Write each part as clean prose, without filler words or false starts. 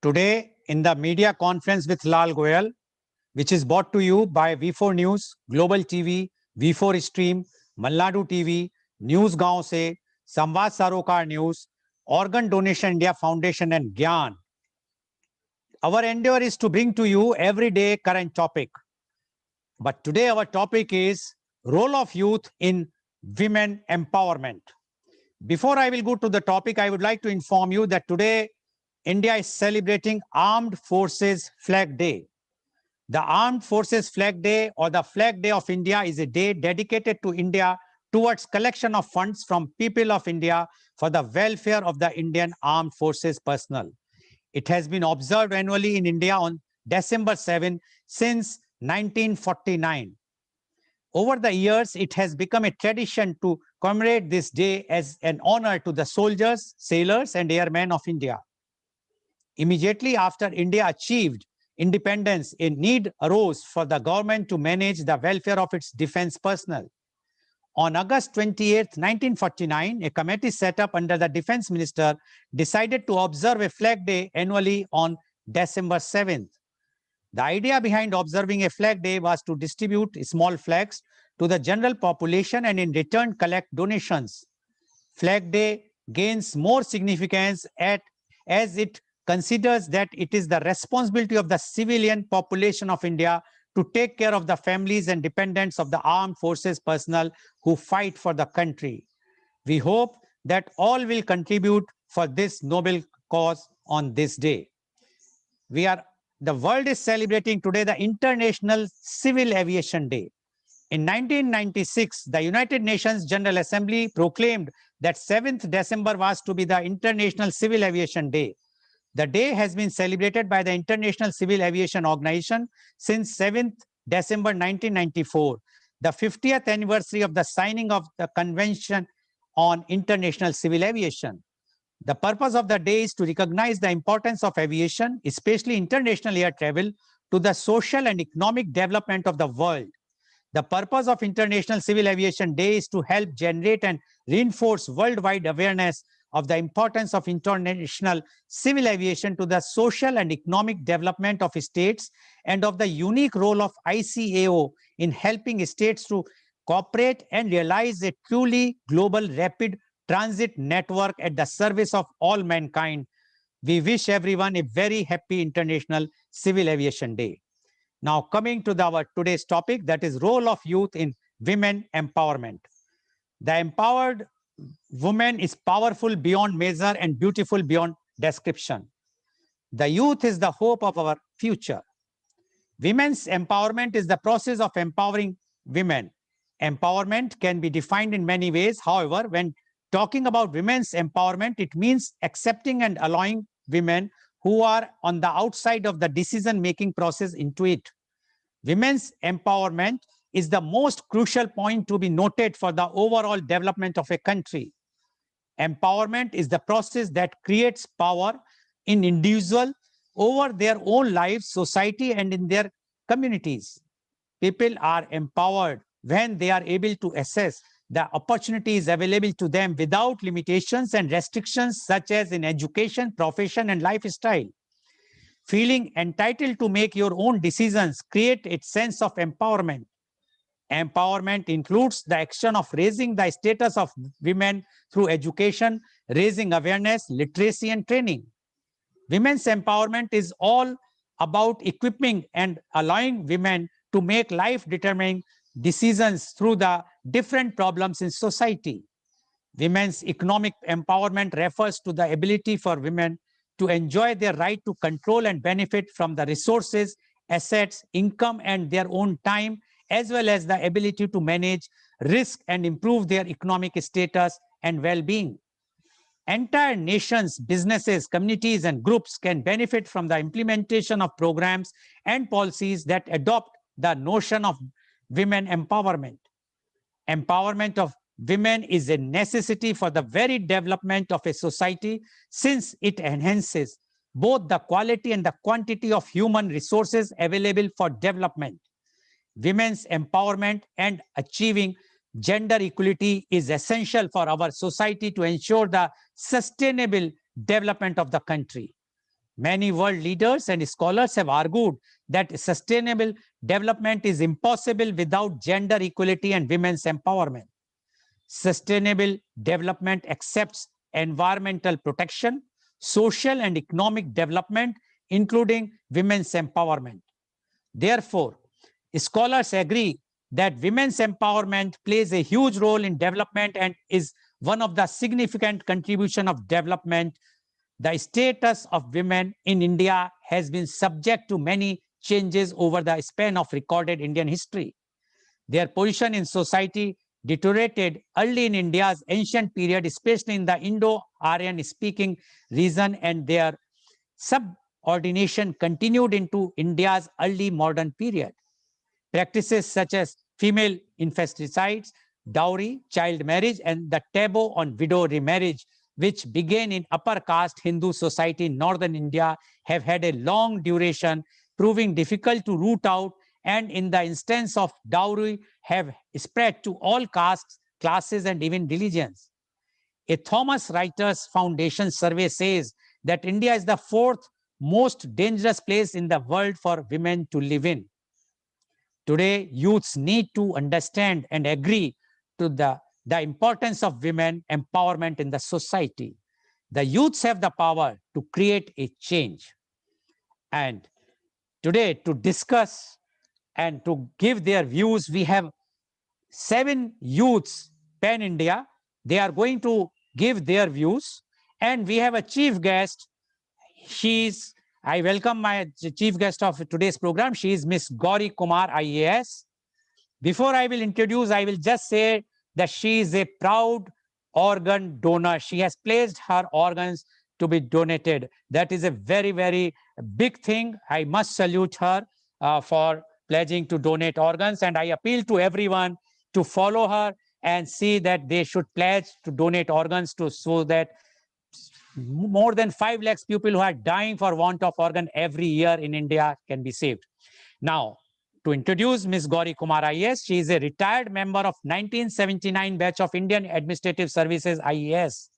Today, in the media conference with Lal Goel, which is brought to you by V4 News, Global TV, V4 Stream, Malnadu TV, News Gaon Se, Samvad Sarokar News, Organ Donation India Foundation and Gyan. Our endeavor is to bring to you everyday current topic. But today our topic is role of youth in women empowerment. Before I will go to the topic, I would like to inform you that today India is celebrating Armed Forces Flag Day. The Armed Forces Flag Day or the Flag Day of India is a day dedicated to India towards collection of funds from people of India for the welfare of the Indian Armed Forces personnel. It has been observed annually in India on December 7 since 1949. Over the years, it has become a tradition to commemorate this day as an honor to the soldiers, sailors, and airmen of India. Immediately after India achieved independence, a need arose for the government to manage the welfare of its defense personnel. On August 28, 1949, a committee set up under the defense minister decided to observe a flag day annually on December 7th. The idea behind observing a flag day was to distribute small flags to the general population and in return collect donations. Flag Day gains more significance as it considers that it is the responsibility of the civilian population of India to take care of the families and dependents of the armed forces personnel who fight for the country. We hope that all will contribute for this noble cause on this day. The world is celebrating today the International Civil Aviation Day. In 1996, the United Nations General Assembly proclaimed that 7th December was to be the International Civil Aviation Day. The day has been celebrated by the International Civil Aviation Organization since 7th December 1994, the 50th anniversary of the signing of the Convention on International Civil Aviation. The purpose of the day is to recognize the importance of aviation, especially international air travel, to the social and economic development of the world. The purpose of International Civil Aviation Day is to help generate and reinforce worldwide awareness of the importance of international civil aviation to the social and economic development of states and of the unique role of ICAO in helping states to cooperate and realize a truly global rapid transit network at the service of all mankind. We wish everyone a very happy International Civil Aviation Day. Now coming to our today's topic, that is role of youth in women empowerment. The empowered woman is powerful beyond measure and beautiful beyond description. The youth is the hope of our future. Women's empowerment is the process of empowering women. Empowerment can be defined in many ways. However, when talking about women's empowerment, it means accepting and allowing women who are on the outside of the decision-making process into it. Women's empowerment is the most crucial point to be noted for the overall development of a country. Empowerment is the process that creates power in individual over their own lives, society, and in their communities. People are empowered when they are able to assess the opportunities available to them without limitations and restrictions such as in education, profession, and lifestyle. Feeling entitled to make your own decisions create a sense of empowerment. Empowerment includes the action of raising the status of women through education, raising awareness, literacy, and training. Women's empowerment is all about equipping and allowing women to make life-determining decisions through the different problems in society. Women's economic empowerment refers to the ability for women to enjoy their right to control and benefit from the resources, assets, income, and their own time, as well as the ability to manage risk and improve their economic status and well-being. Entire nations, businesses, communities, and groups can benefit from the implementation of programs and policies that adopt the notion of women empowerment. Empowerment of women is a necessity for the very development of a society since it enhances both the quality and the quantity of human resources available for development. Women's empowerment and achieving gender equality is essential for our society to ensure the sustainable development of the country. Many world leaders and scholars have argued that sustainable development is impossible without gender equality and women's empowerment. Sustainable development accepts environmental protection, social and economic development, including women's empowerment. Therefore, scholars agree that women's empowerment plays a huge role in development and is one of the significant contribution of development. The status of women in India has been subject to many changes over the span of recorded Indian history. Their position in society deteriorated early in India's ancient period, especially in the Indo-Aryan speaking region, and their subordination continued into India's early modern period. Practices such as female infanticides, dowry, child marriage, and the taboo on widow remarriage, which began in upper caste Hindu society in northern India, have had a long duration, proving difficult to root out, and in the instance of dowry, have spread to all castes, classes, and even religions. A Thomson Reuters Foundation survey says that India is the fourth most dangerous place in the world for women to live in. Today, youths need to understand and agree to the importance of women empowerment in the society. The youths have the power to create a change. And today, to discuss and to give their views, we have 7 youths pan India. They are going to give their views. And we have a chief guest. I welcome my chief guest of today's program. She is Miss Gauri Kumar, IAS. Before I will introduce, I will just say that she is a proud organ donor. She has placed her organs to be donated. That is a very, very big thing. I must salute her for pledging to donate organs. And I appeal to everyone to follow her and see that they should pledge to donate organs so that more than 5 lakhs people who are dying for want of organ every year in India can be saved. Now, to introduce Ms. Gauri Kumar IAS, she is a retired member of 1979 batch of Indian Administrative Services IAS.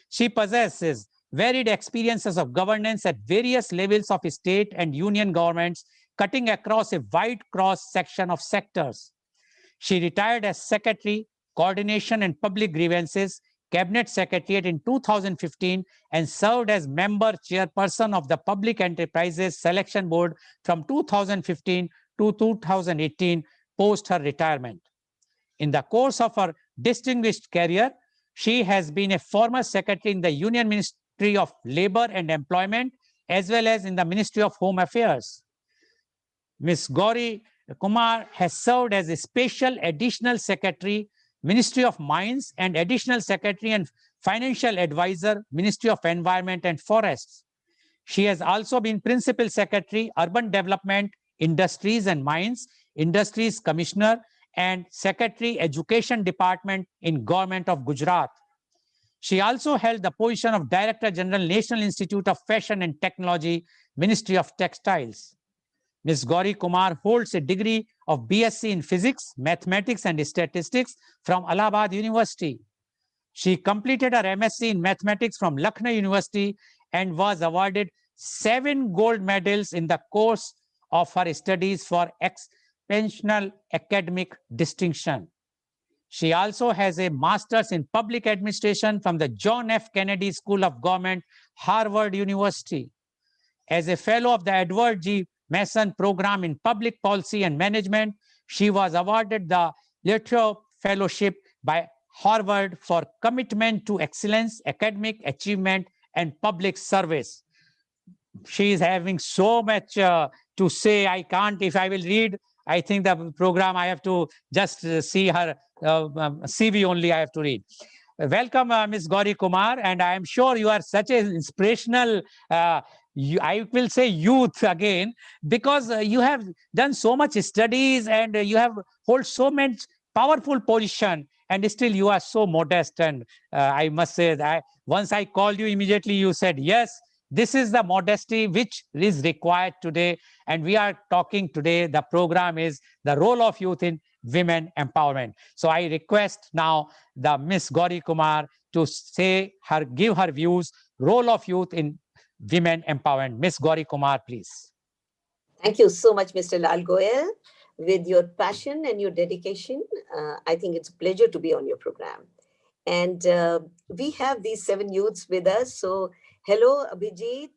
She possesses varied experiences of governance at various levels of state and union governments, cutting across a wide cross-section of sectors. She retired as Secretary, Coordination and Public Grievances, Cabinet Secretariat in 2015 and served as member chairperson of the Public Enterprises Selection Board from 2015 to 2018 post her retirement. In the course of her distinguished career, she has been a former secretary in the Union Ministry of Labor and Employment as well as in the Ministry of Home Affairs. Ms. Gauri Kumar has served as a special additional secretary, Ministry of Mines, and additional secretary and financial advisor, Ministry of Environment and Forests. She has also been principal secretary, Urban Development, Industries and Mines, Industries Commissioner, and Secretary, Education Department in Government of Gujarat. She also held the position of Director General, National Institute of Fashion and Technology, Ministry of Textiles. Ms. Gauri Kumar holds a degree of BSc in Physics, Mathematics and Statistics from Allahabad University. She completed her MSc in Mathematics from Lucknow University and was awarded 7 gold medals in the course of her studies for exceptional academic distinction. She also has a master's in public administration from the John F. Kennedy School of Government, Harvard University. As a fellow of the Edward G. Mason Program in Public Policy and Management, she was awarded the Literary Fellowship by Harvard for commitment to excellence, academic achievement, and public service. She is having so much to say. I can't, if I will read, I think the program I have to just see her CV only I have to read. Welcome, Ms. Gauri Kumar, and I am sure you are such an inspirational, I will say youth again, because you have done so much studies and you have hold so much powerful position, and still you are so modest. And I must say that once I called you, immediately you said, yes, this is the modesty which is required today. And we are talking today, the program is the role of youth in women empowerment. So I request now the Miss Gauri Kumar to say give her views, role of youth in women empowerment. Miss Gauri Kumar, please. Thank you so much, Mr. Lal Goel. With your passion and your dedication, I think it's a pleasure to be on your program. And we have these 7 youths with us. So, hello, Abhijit,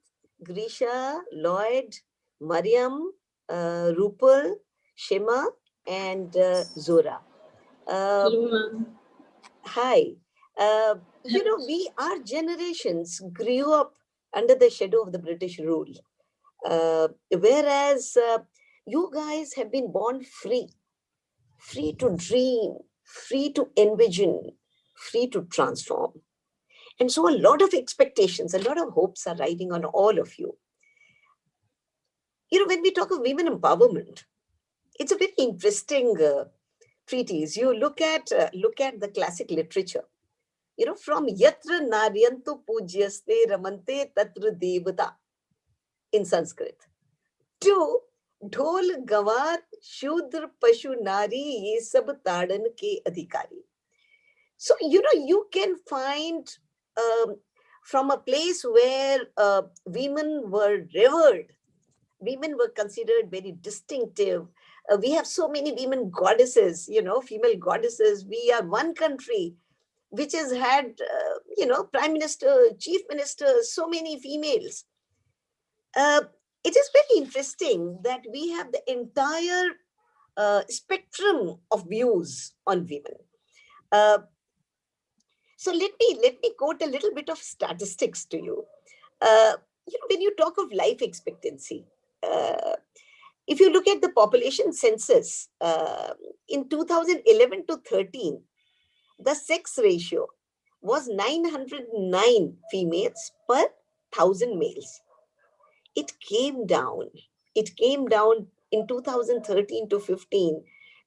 Grisha, Lloyd, Mariam, Rupal, Shima, and Zora. Uh, Hello, ma'am. Hi. Our generations grew up under the shadow of the British rule, whereas you guys have been born free, free to dream, free to envision, free to transform. And so a lot of expectations, a lot of hopes are riding on all of you. When we talk of women empowerment, it's a very interesting treatise. You look at the classic literature. From Yatra Naryantu Pujyaste Ramante Tatra Devata in Sanskrit to Dhol Gawar Shudra Pashu Nari Ye Sab Tadan Ke Adhikari. So, you can find from a place where women were revered, women were considered very distinctive. We have so many women goddesses, female goddesses. We are one country which has had, prime minister, chief minister, so many females. It is very interesting that we have the entire spectrum of views on women. Uh, so let me quote a little bit of statistics to you. When you talk of life expectancy, if you look at the population census in 2011 to 13, the sex ratio was 909 females per 1,000 males. It came down. It came down in 2013 to 15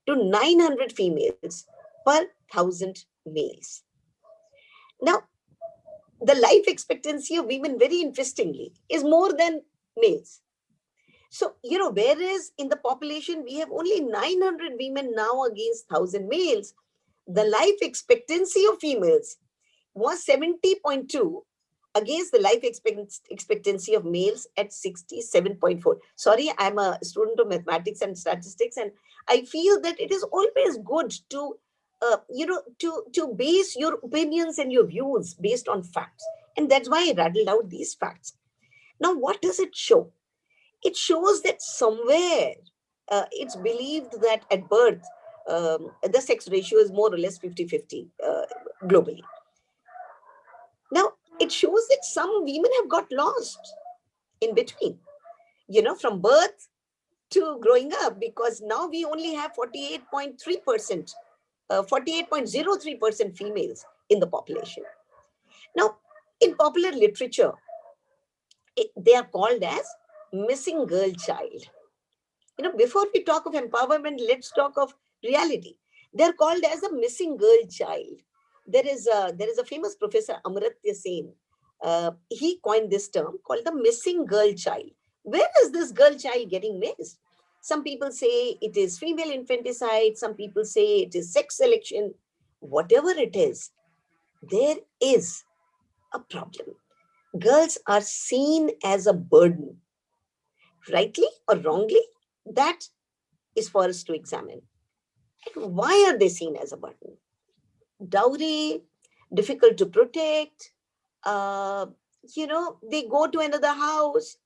to 900 females per 1,000 males. Now, the life expectancy of women, very interestingly, is more than males. So, whereas in the population, we have only 900 women now against 1,000 males, the life expectancy of females was 70.2 against the life expectancy of males at 67.4. Sorry, I'm a student of mathematics and statistics, and I feel that it is always good to, to base your opinions and your views based on facts. And that's why I rattled out these facts. Now, what does it show? It shows that somewhere it's believed that at birth, the sex ratio is more or less 50-50 globally. Now, it shows that some women have got lost in between, from birth to growing up, because now we only have 48.3%, 48.03% females in the population. Now, in popular literature, they are called as missing girl child. Before we talk of empowerment, let's talk of reality. They're called as a missing girl child. There is a famous professor, Amartya Sen. He coined this term called the missing girl child. Where is this girl child getting missed? Some people say it is female infanticide. Some people say it is sex selection. Whatever it is, there is a problem. Girls are seen as a burden, rightly or wrongly. That is for us to examine. And why are they seen as a burden? Dowry, difficult to protect, uh, they go to another house.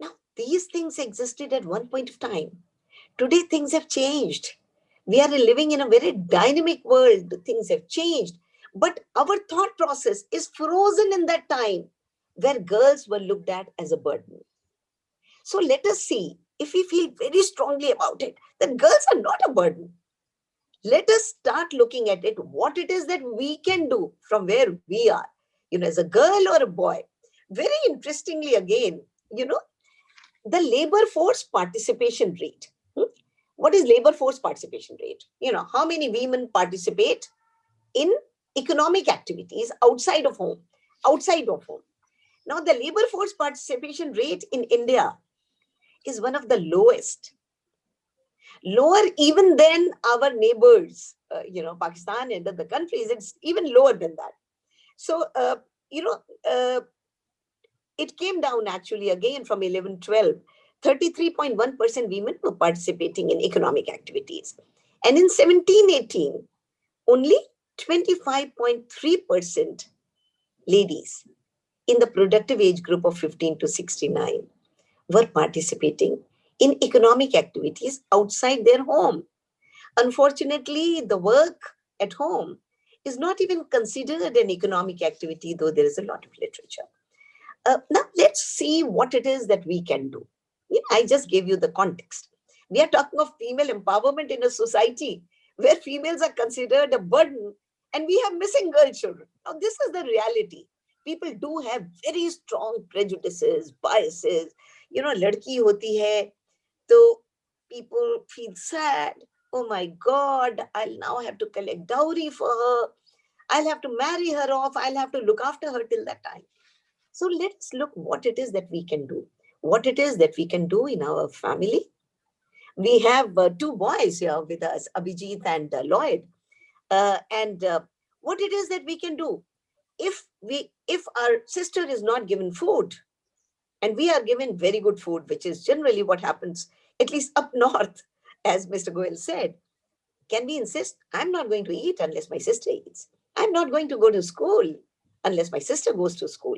Now, these things existed at one point of time. Today, things have changed. We are living in a very dynamic world. Things have changed. But our thought process is frozen in that time where girls were looked at as a burden. So let us see if we feel very strongly about it, that girls are not a burden. Let us start looking at it, what it is that we can do from where we are, as a girl or a boy. Very interestingly, again, the labor force participation rate. What is labor force participation rate? How many women participate in economic activities outside of home? Outside of home. Now, the labor force participation rate in India is one of the lowest. Lower even than our neighbors, Pakistan and other countries, it's even lower than that. So, It came down actually again from 11, 12. 33.1% women were participating in economic activities. And in 17, 18, only 25.3% ladies in the productive age group of 15 to 69 were participating in economic activities outside their home. Unfortunately, the work at home is not even considered an economic activity, though there is a lot of literature. Now, let's see what it is that we can do. Yeah, I just gave you the context. We are talking of female empowerment in a society where females are considered a burden and we have missing girl children. Now, this is the reality. People do have very strong prejudices, biases. Ladki hoti hai, so people feel sad. Oh my God, I'll now have to collect dowry for her. I'll have to marry her off. I'll have to look after her till that time. So let's look what it is that we can do. What it is that we can do in our family. We have two boys here with us, Abhijit and Lloyd. And what it is that we can do. If our sister is not given food, and we are given very good food, which is generally what happens, at least up north, as Mr. Goel said, can we insist, I'm not going to eat unless my sister eats? I'm not going to go to school unless my sister goes to school.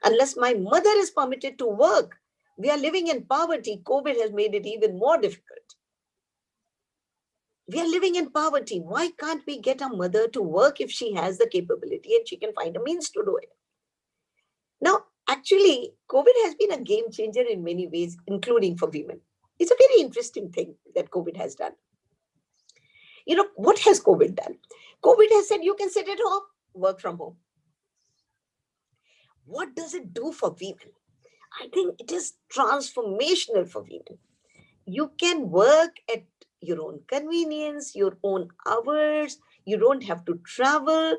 Unless my mother is permitted to work. We are living in poverty. COVID has made it even more difficult. We are living in poverty. Why can't we get our mother to work if she has the capability and she can find a means to do it? Now, actually, COVID has been a game changer in many ways, including for women. It's a very interesting thing that COVID has done. What has COVID done? COVID has said you can sit at home, work from home. What does it do for women? I think it is transformational for women. You can work at your own convenience, your own hours. You don't have to travel.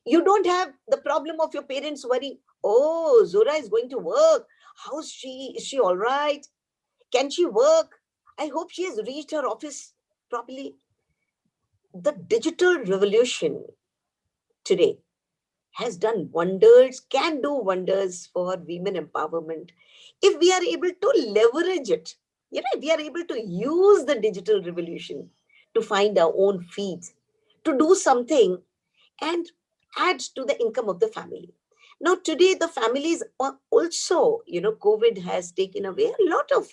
You don't have the problem of your parents worrying, oh, Zora is going to work. How's she? Is she all right? Can she work? I hope she has reached her office properly. The digital revolution today has done wonders, can do wonders for women empowerment if we are able to leverage it. If we are able to use the digital revolution to find our own feet, to do something and add to the income of the family. Now, today, the families are also, COVID has taken away a lot of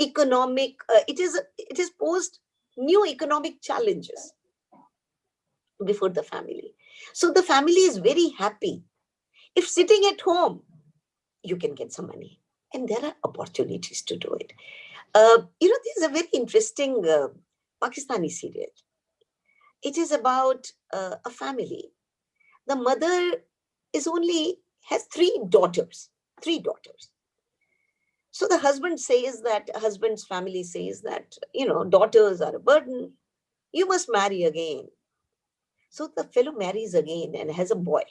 economic, it is posed new economic challenges before the family. So the family is very happy. If sitting at home, you can get some money. And there are opportunities to do it. This is a very interesting Pakistani serial. It is about a family. The mother has three daughters. Three daughters. So the husband's family says that, daughters are a burden. You must marry again. So the fellow marries again and has a boy.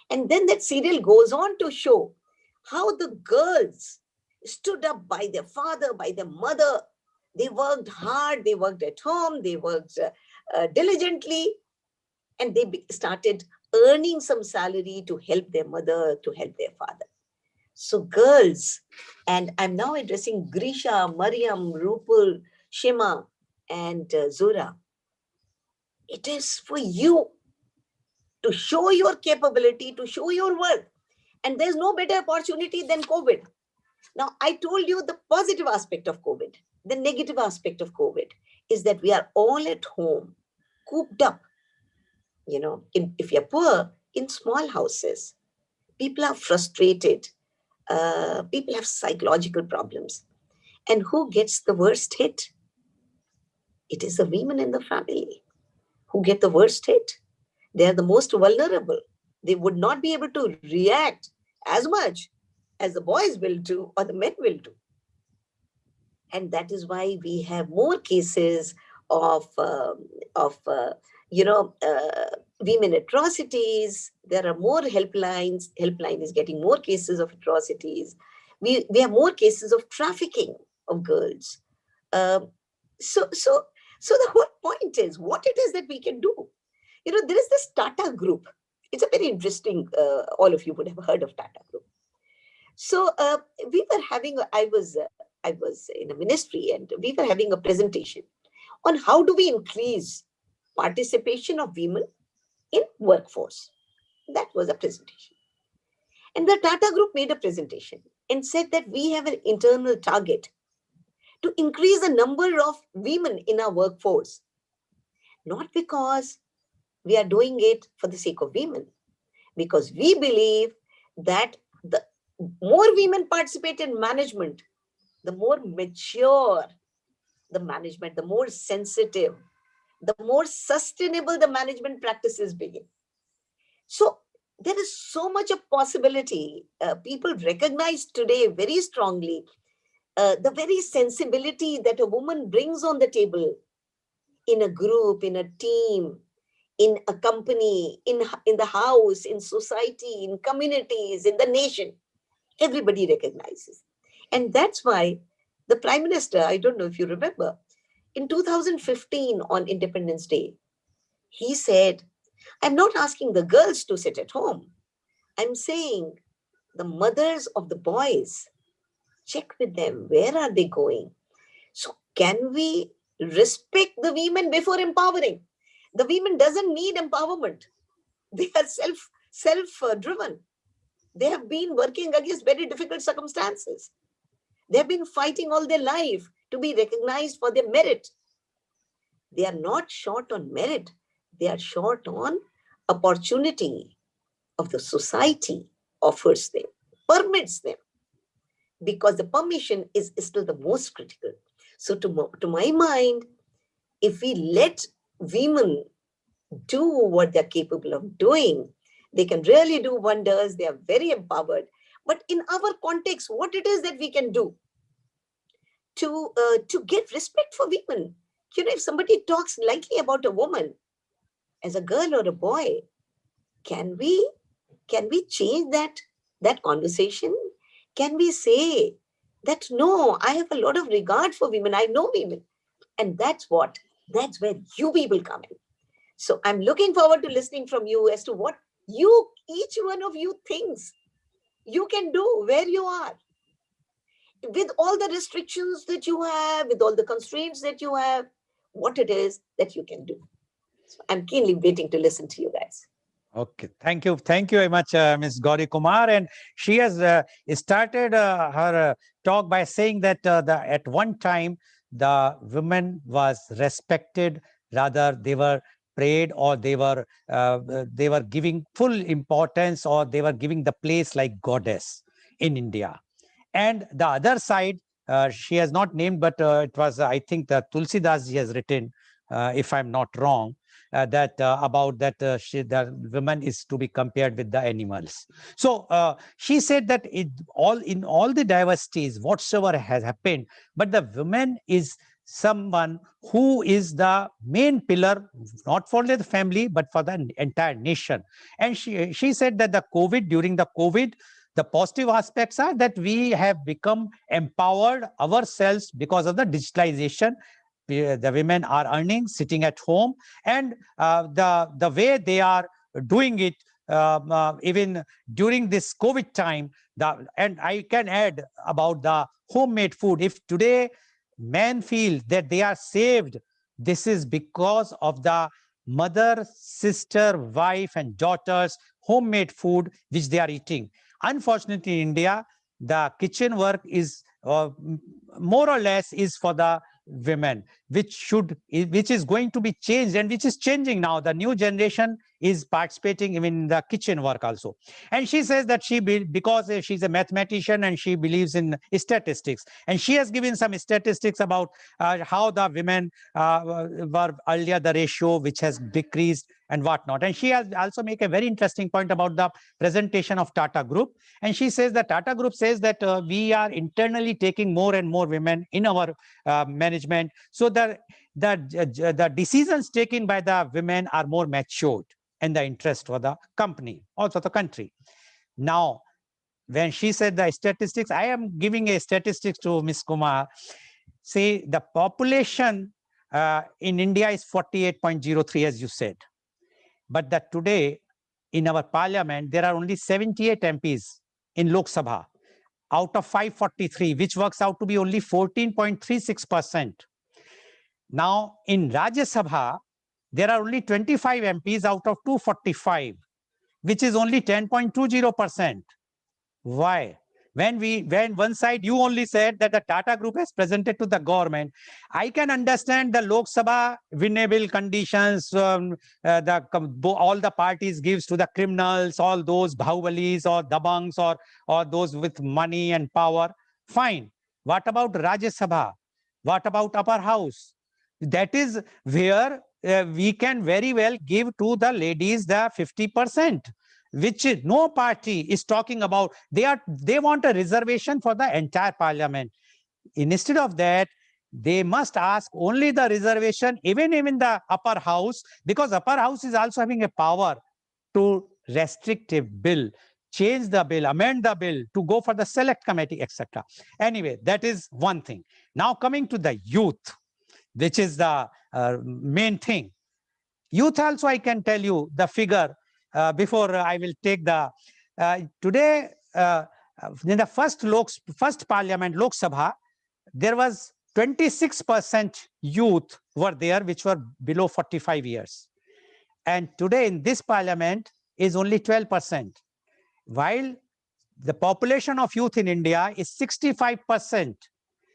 And then that serial goes on to show how the girls stood up by their father, by their mother. They worked hard, they worked at home, they worked diligently, and they started earning some salary to help their mother, to help their father. So girls, and I'm now addressing Grisha, Mariam, Rupal, Shima, and Zura. It is for you to show your capability, to show your worth. And there's no better opportunity than COVID. Now, I told you the positive aspect of COVID. The negative aspect of COVID is that we are all at home, cooped up. If you're poor, in small houses, people are frustrated. People have psychological problems. And who gets the worst hit? It is the women in the family who get the worst hit. They are the most vulnerable. They would not be able to react as much as the boys will do or the men will do. And that is why we have more cases of women atrocities. There are more helplines. Helpline is getting more cases of atrocities. We have more cases of trafficking of girls. So the whole point is what it is that we can do. There is this Tata Group. It's a very interesting, all of you would have heard of Tata Group. So we were having, I was in a ministry and we were having a presentation on how do we increase participation of women in workforce. That was a presentation. And the Tata Group made a presentation and said that we have an internal target to increase the number of women in our workforce, not because we are doing it for the sake of women, because we believe that the more women participate in management, the more mature the management, the more sensitive, the more sustainable the management practices begin. So there is so much of possibility. People recognize today very strongly the very sensibility that a woman brings on the table in a group, in a team, in a company, in the house, in society, in communities, in the nation. Everybody recognizes. And that's why the Prime Minister, I don't know if you remember, in 2015 on Independence Day, he said, I'm not asking the girls to sit at home. I'm saying the mothers of the boys, check with them. Where are they going? So can we respect the women before empowering? The women doesn't need empowerment. They are self driven. They have been working against very difficult circumstances. They have been fighting all their life to be recognized for their merit. They are not short on merit. They are short on opportunity of the society offers them, permits them, because the permission is still the most critical. So to my mind, if we let women do what they're capable of doing, they can really do wonders. They are very empowered. But in our context, what it is that we can do to get respect for women? If somebody talks lightly about a woman as a girl or a boy, can we change that conversation? Can we say that no, I have a lot of regard for women, I know women, and that's where you people come in. So I'm looking forward to listening from you as to what each one of you thinks you can do where you are, with all the restrictions that you have, with all the constraints that you have, what it is that you can do. So I'm keenly waiting to listen to you guys. Okay, thank you. Thank you very much, Ms. Gauri Kumar. And she has started her talk by saying that at one time, the women was respected, rather they were prayed, or they were giving full importance, or they were giving the place like goddess in India. And the other side, she has not named, but it was, I think, the Tulsidas ji has written, if I'm not wrong, that about that the woman is to be compared with the animals. So she said that in all the diversities, whatsoever has happened, but the woman is someone who is the main pillar, not for the family, but for the entire nation. And she said that during the COVID, the positive aspects are that we have become empowered ourselves because of the digitalization. The women are earning, sitting at home, and the way they are doing it, even during this COVID time. And I can add about the homemade food. If today men feel that they are saved, this is because of the mother, sister, wife, and daughters' homemade food which they are eating. Unfortunately, in India, the kitchen work is more or less is for the women, which is going to be changed, and which is changing now. The new generation is participating even in the kitchen work also. And she says that because she's a mathematician and she believes in statistics, and she has given some statistics about how the women were earlier, the ratio which has decreased and whatnot. And she has also make a very interesting point about the presentation of Tata Group. And she says that Tata Group says that we are internally taking more and more women in our management, so that the decisions taken by the women are more matured and the interest for the company, also the country. Now, when she said the statistics, I am giving a statistics to Ms. Kumar. See, the population in India is 48.03, as you said. But that today in our parliament, there are only 78 MPs in Lok Sabha. out of 543, which works out to be only 14.36%. Now, in Rajya Sabha, there are only 25 MPs out of 245, which is only 10.20%. Why? When one side you only said that the Tata Group has presented to the government, I can understand the Lok Sabha winnable conditions, all the parties gives to the criminals, all those Bahubalis or Dabangs or those with money and power. Fine. What about Rajya Sabha? What about upper house? That is where we can very well give to the ladies the 50%, which no party is talking about. They want a reservation for the entire parliament. Instead of that, they must ask only the reservation, even in the upper house, because upper house is also having a power to restrict a bill, change the bill, amend the bill, to go for the select committee, etc. Anyway, that is one thing. Now coming to the youth, which is the main thing. Youth also, I can tell you the figure before I will take the today in the first parliament, Lok Sabha, there was 26% youth were there, which were below 45 years. And today in this parliament is only 12%. While the population of youth in India is 65%.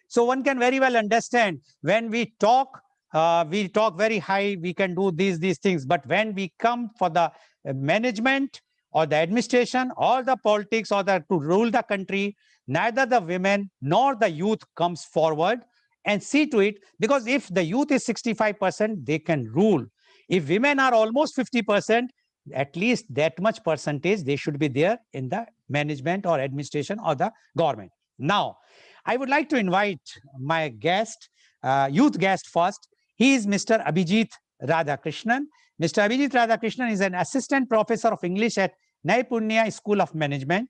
So one can very well understand when we talk very high, we can do these things. But when we come for the management or the administration or the politics or to rule the country, neither the women nor the youth comes forward and see to it, because if the youth is 65%, they can rule. If women are almost 50%, at least that much percentage, they should be there in the management or administration or the government. Now, I would like to invite my guest, youth guest first. He is Mr. Abhijit Radhakrishnan. Mr. Abhijit Radhakrishnan is an assistant professor of English at Naipunya School of Management.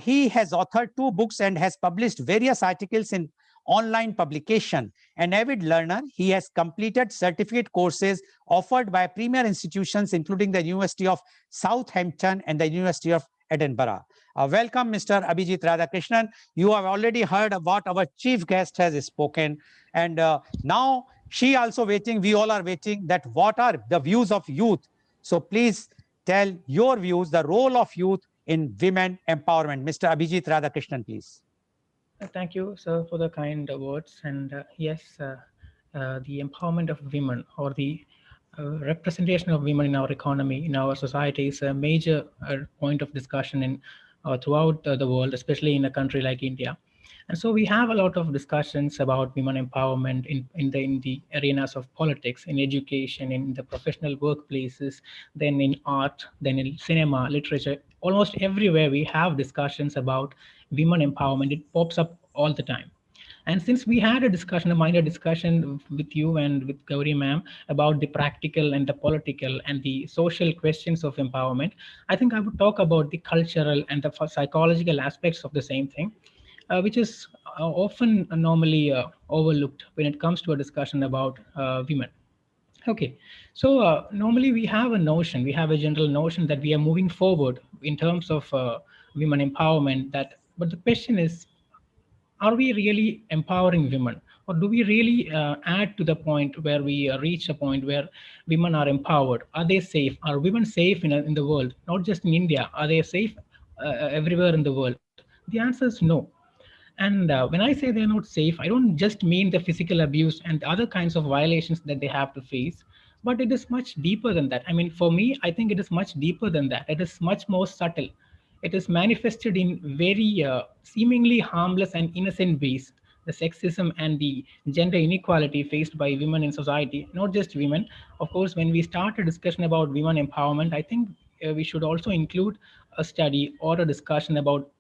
He has authored 2 books and has published various articles in online publication. An avid learner, he has completed certificate courses offered by premier institutions, including the University of Southampton and the University of Edinburgh. Welcome, Mr. Abhijit Radhakrishnan. You have already heard what our chief guest has spoken. And now she also waiting, we all are waiting, that what are the views of youth. So please tell your views, the role of youth in women empowerment. Mr. Abhijit Radhakrishnan, please. Thank you, sir, for the kind words. And yes, the empowerment of women, or the representation of women in our economy, in our society, is a major point of discussion throughout the world, especially in a country like India. And so we have a lot of discussions about women empowerment in the arenas of politics, in education, in the professional workplaces, then in art, then in cinema, literature. Almost everywhere we have discussions about women empowerment. It pops up all the time. And since we had a discussion, a minor discussion with you and with Gauri ma'am about the practical and the political and the social questions of empowerment, I think I would talk about the cultural and the psychological aspects of the same thing, which is often normally overlooked when it comes to a discussion about women. Okay, so normally we have a general notion that we are moving forward in terms of women empowerment. But the question is, are we really empowering women, or do we really add to the point where we reach a point where women are empowered? Are they safe? Are women safe in the world, not just in India? Are they safe everywhere in the world? The answer is no. And when I say they're not safe, I don't just mean the physical abuse and other kinds of violations that they have to face, but it is much deeper than that. I mean, for me, I think it is much deeper than that. It is much more subtle. It is manifested in very seemingly harmless and innocent ways. The sexism and the gender inequality faced by women in society, not just women. Of course, when we start a discussion about women empowerment, I think we should also include a study or a discussion about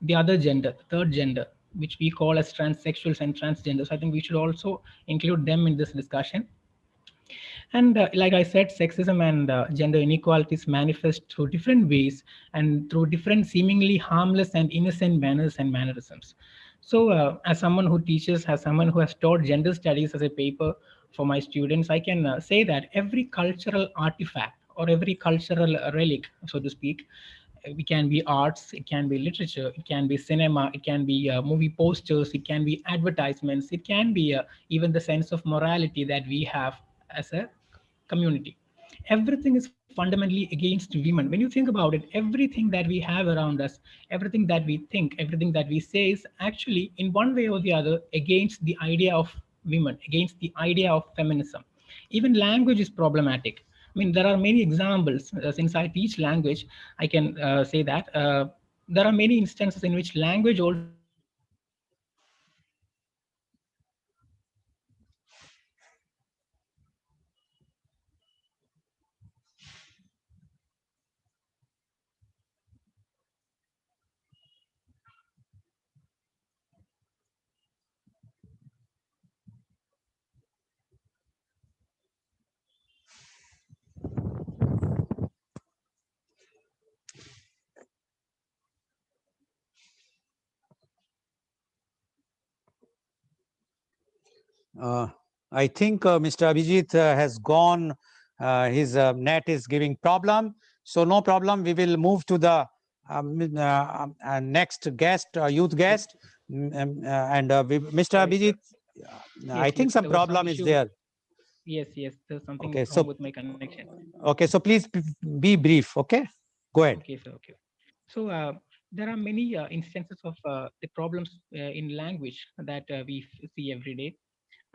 the other gender, the third gender, which we call as transsexuals and transgenders. I think we should also include them in this discussion. And like I said, sexism and gender inequalities manifest through different ways and through different seemingly harmless and innocent manners and mannerisms. So, as someone who teaches, as someone who has taught gender studies as a paper for my students, I can say that every cultural artifact or every cultural relic, so to speak, it can be arts, it can be literature, it can be cinema, it can be movie posters, it can be advertisements, it can be even the sense of morality that we have as a community. Everything is fundamentally against women. When you think about it, everything that we have around us, everything that we think, everything that we say is actually, in one way or the other, against the idea of women, against the idea of feminism. Even language is problematic. I mean, there are many examples. Since I teach language, I can say that there are many instances in which language also plays a role in discrimination against women. For example, I think Mr. Abhijit has gone. His net is giving problem. So no problem. We will move to the next guest, youth guest. Mr. sorry, sir. Abhijit, I Yes, think yes, some there was some problem is issue. there. Yes, yes, there's something Okay, wrong so with my connection. please be brief. Okay, go ahead. Okay, sir. Okay. So there are many instances of the problems in language that we see every day.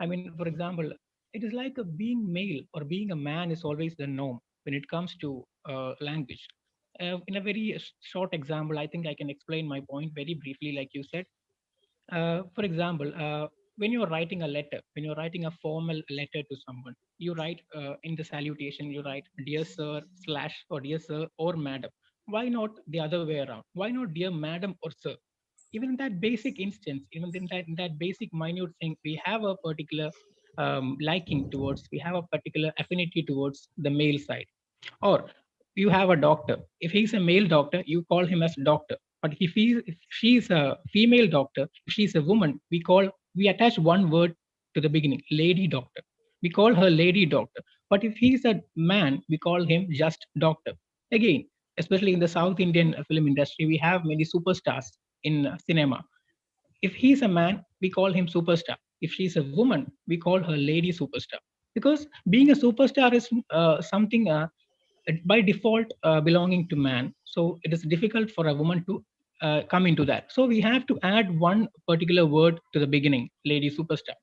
I mean, for example, it is like being male or being a man is always the norm when it comes to language. In a very short example, I think I can explain my point very briefly, like you said. For example, when you're writing a letter, when you're writing a formal letter to someone, you write in the salutation, you write dear sir slash or dear sir or madam. Why not the other way around? Why not dear madam or sir? Even in that basic instance, even in that basic minute thing, we have a particular liking towards, we have a particular affinity towards the male side. Or you have a doctor. If he's a male doctor, you call him as doctor. But if she's a female doctor, if she's a woman, we attach one word to the beginning, lady doctor. We call her lady doctor. But if he's a man, we call him just doctor. Again, especially in the South Indian film industry, we have many superstars in cinema. If he's a man, we call him superstar. If she's a woman, we call her lady superstar. Because being a superstar is something by default belonging to man. So it is difficult for a woman to come into that. So we have to add one particular word to the beginning, lady superstar.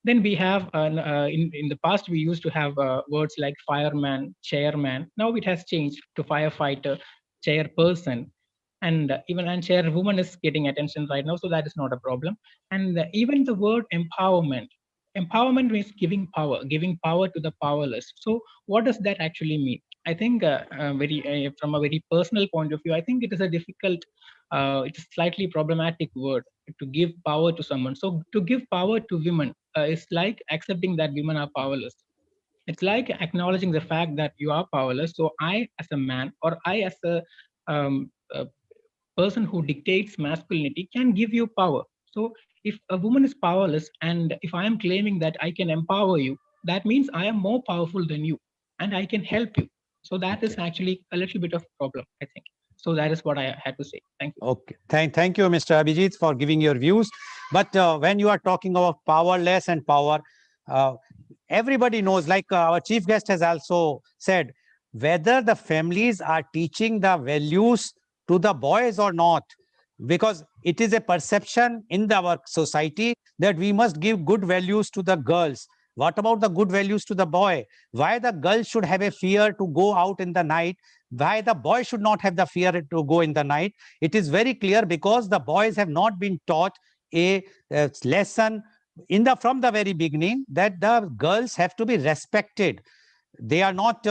Then we have in the past we used to have words like fireman, chairman. Now it has changed to firefighter, chairperson, and even and chairwoman is getting attention right now, so that is not a problem. And even the word empowerment. Empowerment means giving power to the powerless. So what does that actually mean? I think very from a very personal point of view, I think it is a difficult, it's a slightly problematic word to give power to someone. So to give power to women is like accepting that women are powerless. It's like acknowledging the fact that you are powerless. So I, as a man, or I, as a person who dictates masculinity, can give you power. So if a woman is powerless, and if I am claiming that I can empower you, that means I am more powerful than you, and I can help you. So that is Okay. actually a little bit of problem, I think. So that is what I had to say. Thank you. Okay. Thank you, Mr. Abhijit, for giving your views. But when you are talking about powerless and power, uh, everybody knows, like our chief guest has also said, whether the families are teaching the values to the boys or not, because it is a perception in our society that we must give good values to the girls. What about the good values to the boy? Why the girl should have a fear to go out in the night? Why the boy should not have the fear to go in the night? It is very clear, because the boys have not been taught a lesson in the from the very beginning, that the girls have to be respected. They are not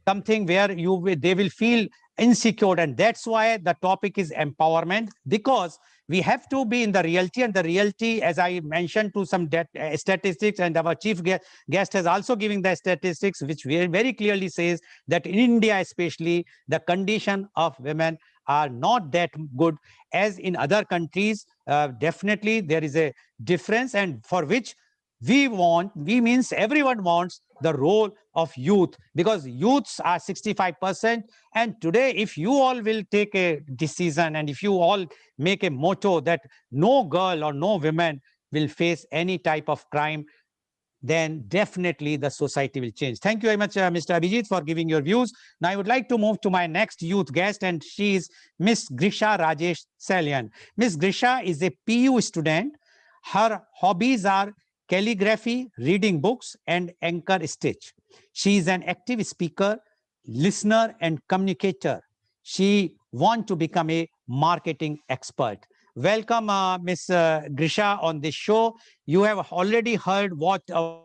something where they will feel insecure, and that's why the topic is empowerment, because we have to be in the reality, and the reality, as I mentioned to some statistics, and our chief guest has also given the statistics, which very clearly says that in India especially, the condition of women are not that good as in other countries. Definitely there is a difference, and for which We means everyone wants the role of youth, because youths are 65%. And today, if you all will take a decision, and if you all make a motto that no girl or no woman will face any type of crime, then definitely the society will change. Thank you very much, Mr. Abhijit, for giving your views. Now I would like to move to my next youth guest, and she is Miss Grisha Rajesh Salyan. Miss Grisha is a PU student. Her hobbies are calligraphy, reading books, and anchor stitch. She is an active speaker, listener, and communicator. She wants to become a marketing expert. Welcome, Miss Grisha, on this show. You have already heard what our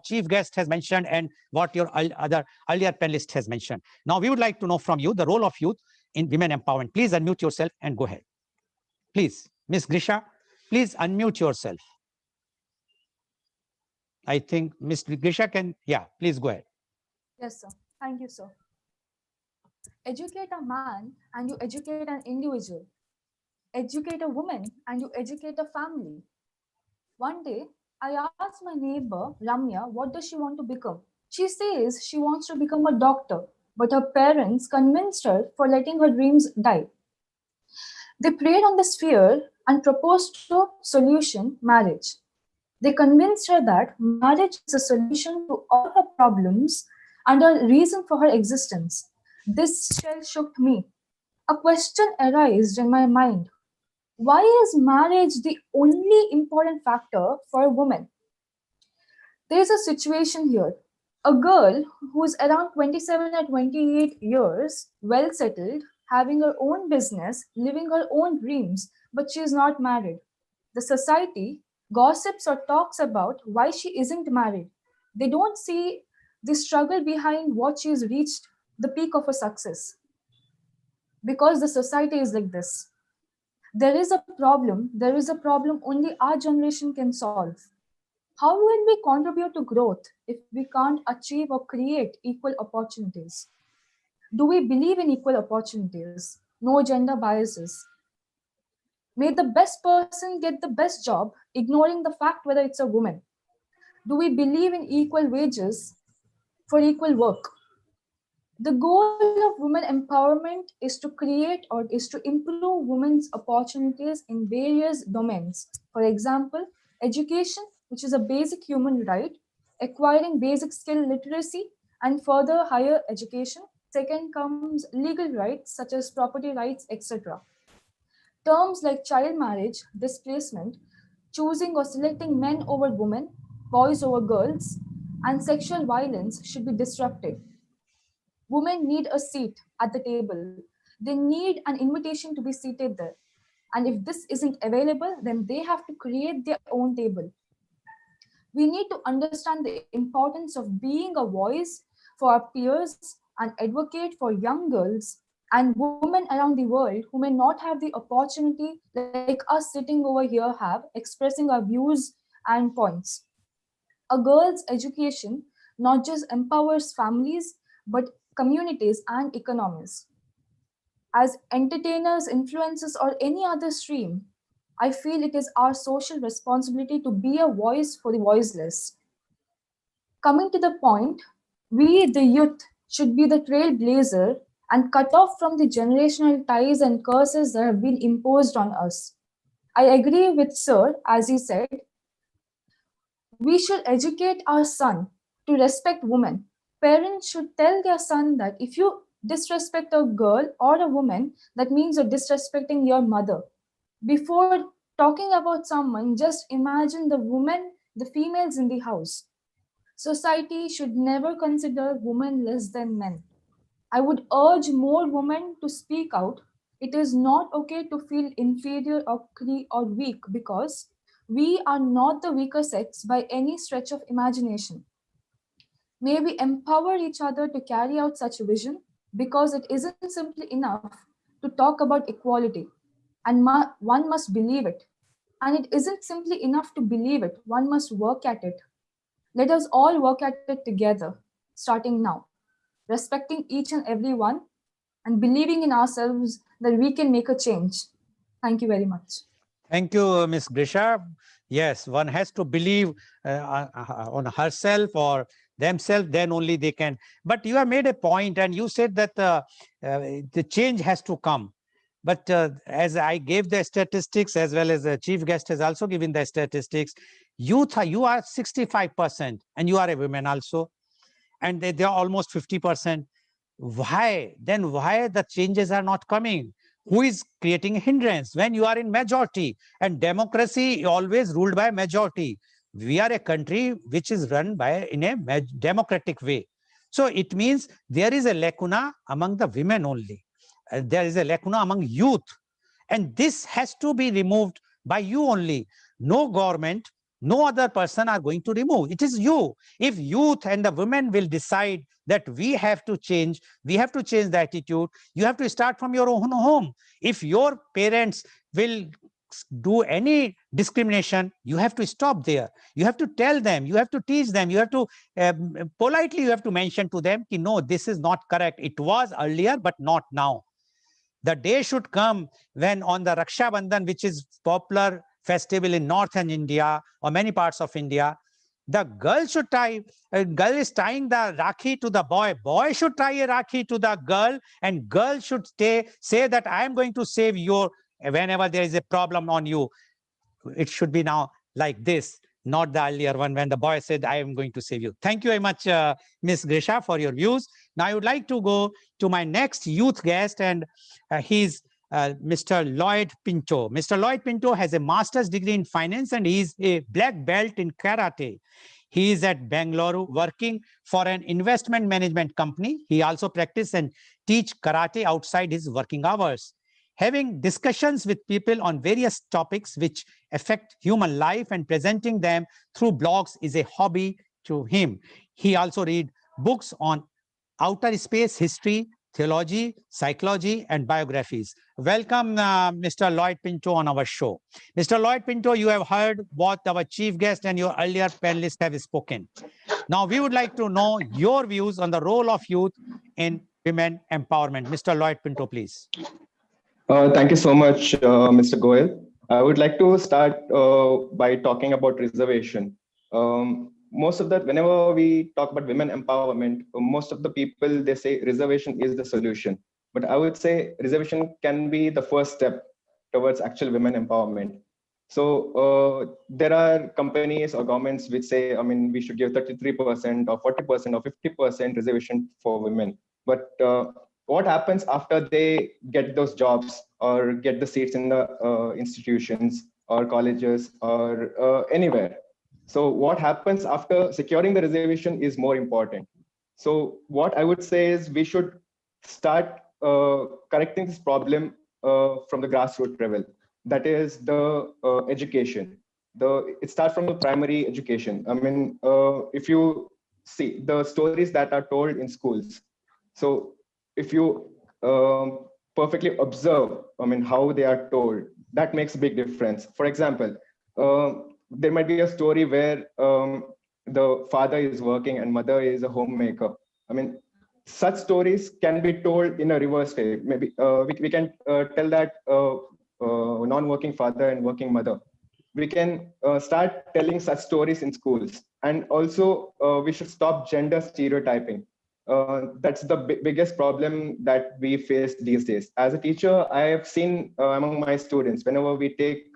chief guest has mentioned and what your other earlier panelist has mentioned. Now, we would like to know from you the role of youth in women empowerment. Please unmute yourself and go ahead. Please, Miss Grisha, please unmute yourself. I think Miss Grisha can, yeah, please go ahead. Yes, sir. Thank you, sir. Educate a man and you educate an individual. Educate a woman and you educate a family. One day, I asked my neighbor, Ramya, what does she want to become? She says she wants to become a doctor, but her parents convinced her for letting her dreams die. They preyed on this fear and proposed a solution, marriage. They convinced her that marriage is a solution to all her problems and a reason for her existence. This shell shook me. A question arose in my mind. Why is marriage the only important factor for a woman? There is a situation here. A girl who is around 27 or 28 years, well settled, having her own business, living her own dreams, but she is not married. The society gossips or talks about why she isn't married. They don't see the struggle behind what she's reached the peak of her success. Because the society is like this. There is a problem only our generation can solve. How will we contribute to growth if we can't achieve or create equal opportunities? Do we believe in equal opportunities? No gender biases. May the best person get the best job, ignoring the fact whether it's a woman. Do we believe in equal wages for equal work? The goal of women empowerment is to create or is to improve women's opportunities in various domains. For example, education, which is a basic human right, acquiring basic skill literacy, and further higher education. Second comes legal rights such as property rights, etc. Terms like child marriage, displacement, choosing or selecting men over women, boys over girls, and sexual violence should be disrupted. Women need a seat at the table. They need an invitation to be seated there. And if this isn't available, then they have to create their own table. We need to understand the importance of being a voice for our peers and advocate for young girls and women around the world who may not have the opportunity like us sitting over here have, expressing our views and points. A girl's education not just empowers families, but communities and economies. As entertainers, influencers, or any other stream, I feel it is our social responsibility to be a voice for the voiceless. Coming to the point, we, the youth, should be the trailblazer and cut off from the generational ties and curses that have been imposed on us. I agree with Sir, as he said, we should educate our son to respect women. Parents should tell their son that if you disrespect a girl or a woman, that means you're disrespecting your mother. Before talking about someone, just imagine the women, the females in the house. Society should never consider women less than men. I would urge more women to speak out. It is not okay to feel inferior or weak because we are not the weaker sex by any stretch of imagination. May we empower each other to carry out such a vision because it isn't simply enough to talk about equality and one must believe it. And it isn't simply enough to believe it, one must work at it. Let us all work at it together, starting now, respecting each and every one and believing in ourselves that we can make a change. Thank you very much. Thank you, Ms. Grisha. Yes, one has to believe on herself or themselves, then only they can. But you have made a point and you said that the change has to come. But as I gave the statistics, as well as the chief guest has also given the statistics, youth, you are 65% and you are a woman also, and they are almost 50%. Why? Then why the changes are not coming? Who is creating a hindrance when you are in majority? And democracy always ruled by majority. We are a country which is run by in a democratic way. So it means there is a lacuna among the women only. There is a lacuna among youth. And this has to be removed by you only. No government, no other person are going to remove. It is you. If youth and the women will decide that we have to change the attitude, you have to start from your own home. If your parents will do any discrimination, you have to stop there. You have to tell them, you have to teach them, you have to politely, you have to mention to them, no, this is not correct. It was earlier, but not now. The day should come when on the Raksha Bandhan, which is popular festival in northern India or many parts of India, the girl should tie, a girl is tying the Rakhi to the boy. Boy should tie a Rakhi to the girl, and girl should say that I am going to save you whenever there is a problem on you. It should be now like this, not the earlier one when the boy said, I am going to save you. Thank you very much, Ms. Grisha, for your views. Now I would like to go to my next youth guest, and he's Mr. Lloyd Pinto. Mr. Lloyd Pinto has a master's degree in finance and he is a black belt in karate. He is at Bangalore working for an investment management company. He also practices and teach karate outside his working hours. Having discussions with people on various topics which affect human life and presenting them through blogs is a hobby to him. He also reads books on outer space history, theology, psychology, and biographies. Welcome, Mr. Lloyd Pinto on our show. Mr. Lloyd Pinto, you have heard what our chief guest and your earlier panelists have spoken. Now, we would like to know your views on the role of youth in women empowerment. Mr. Lloyd Pinto, please. Thank you so much, Mr. Goel. I would like to start by talking about reservation. Most of that, whenever we talk about women empowerment, most of the people, they say reservation is the solution. But I would say reservation can be the first step towards actual women empowerment. So there are companies or governments which say, I mean, we should give 33% or 40% or 50% reservation for women. But what happens after they get those jobs or get the seats in the institutions or colleges or anywhere? So what happens after securing the reservation is more important. So what I would say is we should start correcting this problem from the grassroots level. That is the education. It starts from the primary education. I mean, if you see the stories that are told in schools, so if you perfectly observe, I mean, how they are told, that makes a big difference. For example, there might be a story where the father is working and mother is a homemaker. I mean, such stories can be told in a reverse way. Maybe we can tell that non-working father and working mother. We can start telling such stories in schools. And also, we should stop gender stereotyping. That's the biggest problem that we face these days. As a teacher, I have seen among my students, whenever we take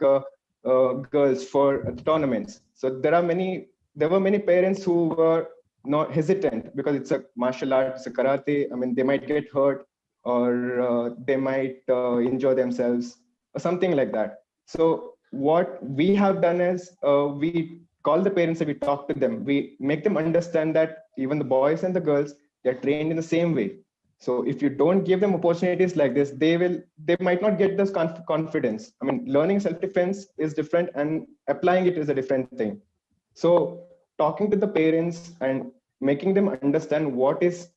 girls for tournaments. So there were many parents who were not hesitant because it's a martial art, it's a karate. I mean, they might get hurt or they might injure themselves or something like that. So what we have done is we call the parents and we talk to them. We make them understand that even the boys and the girls, they're trained in the same way. So if you don't give them opportunities like this, they might not get this confidence. I mean, learning self-defense is different and applying it is a different thing. So talking to the parents and making them understand what is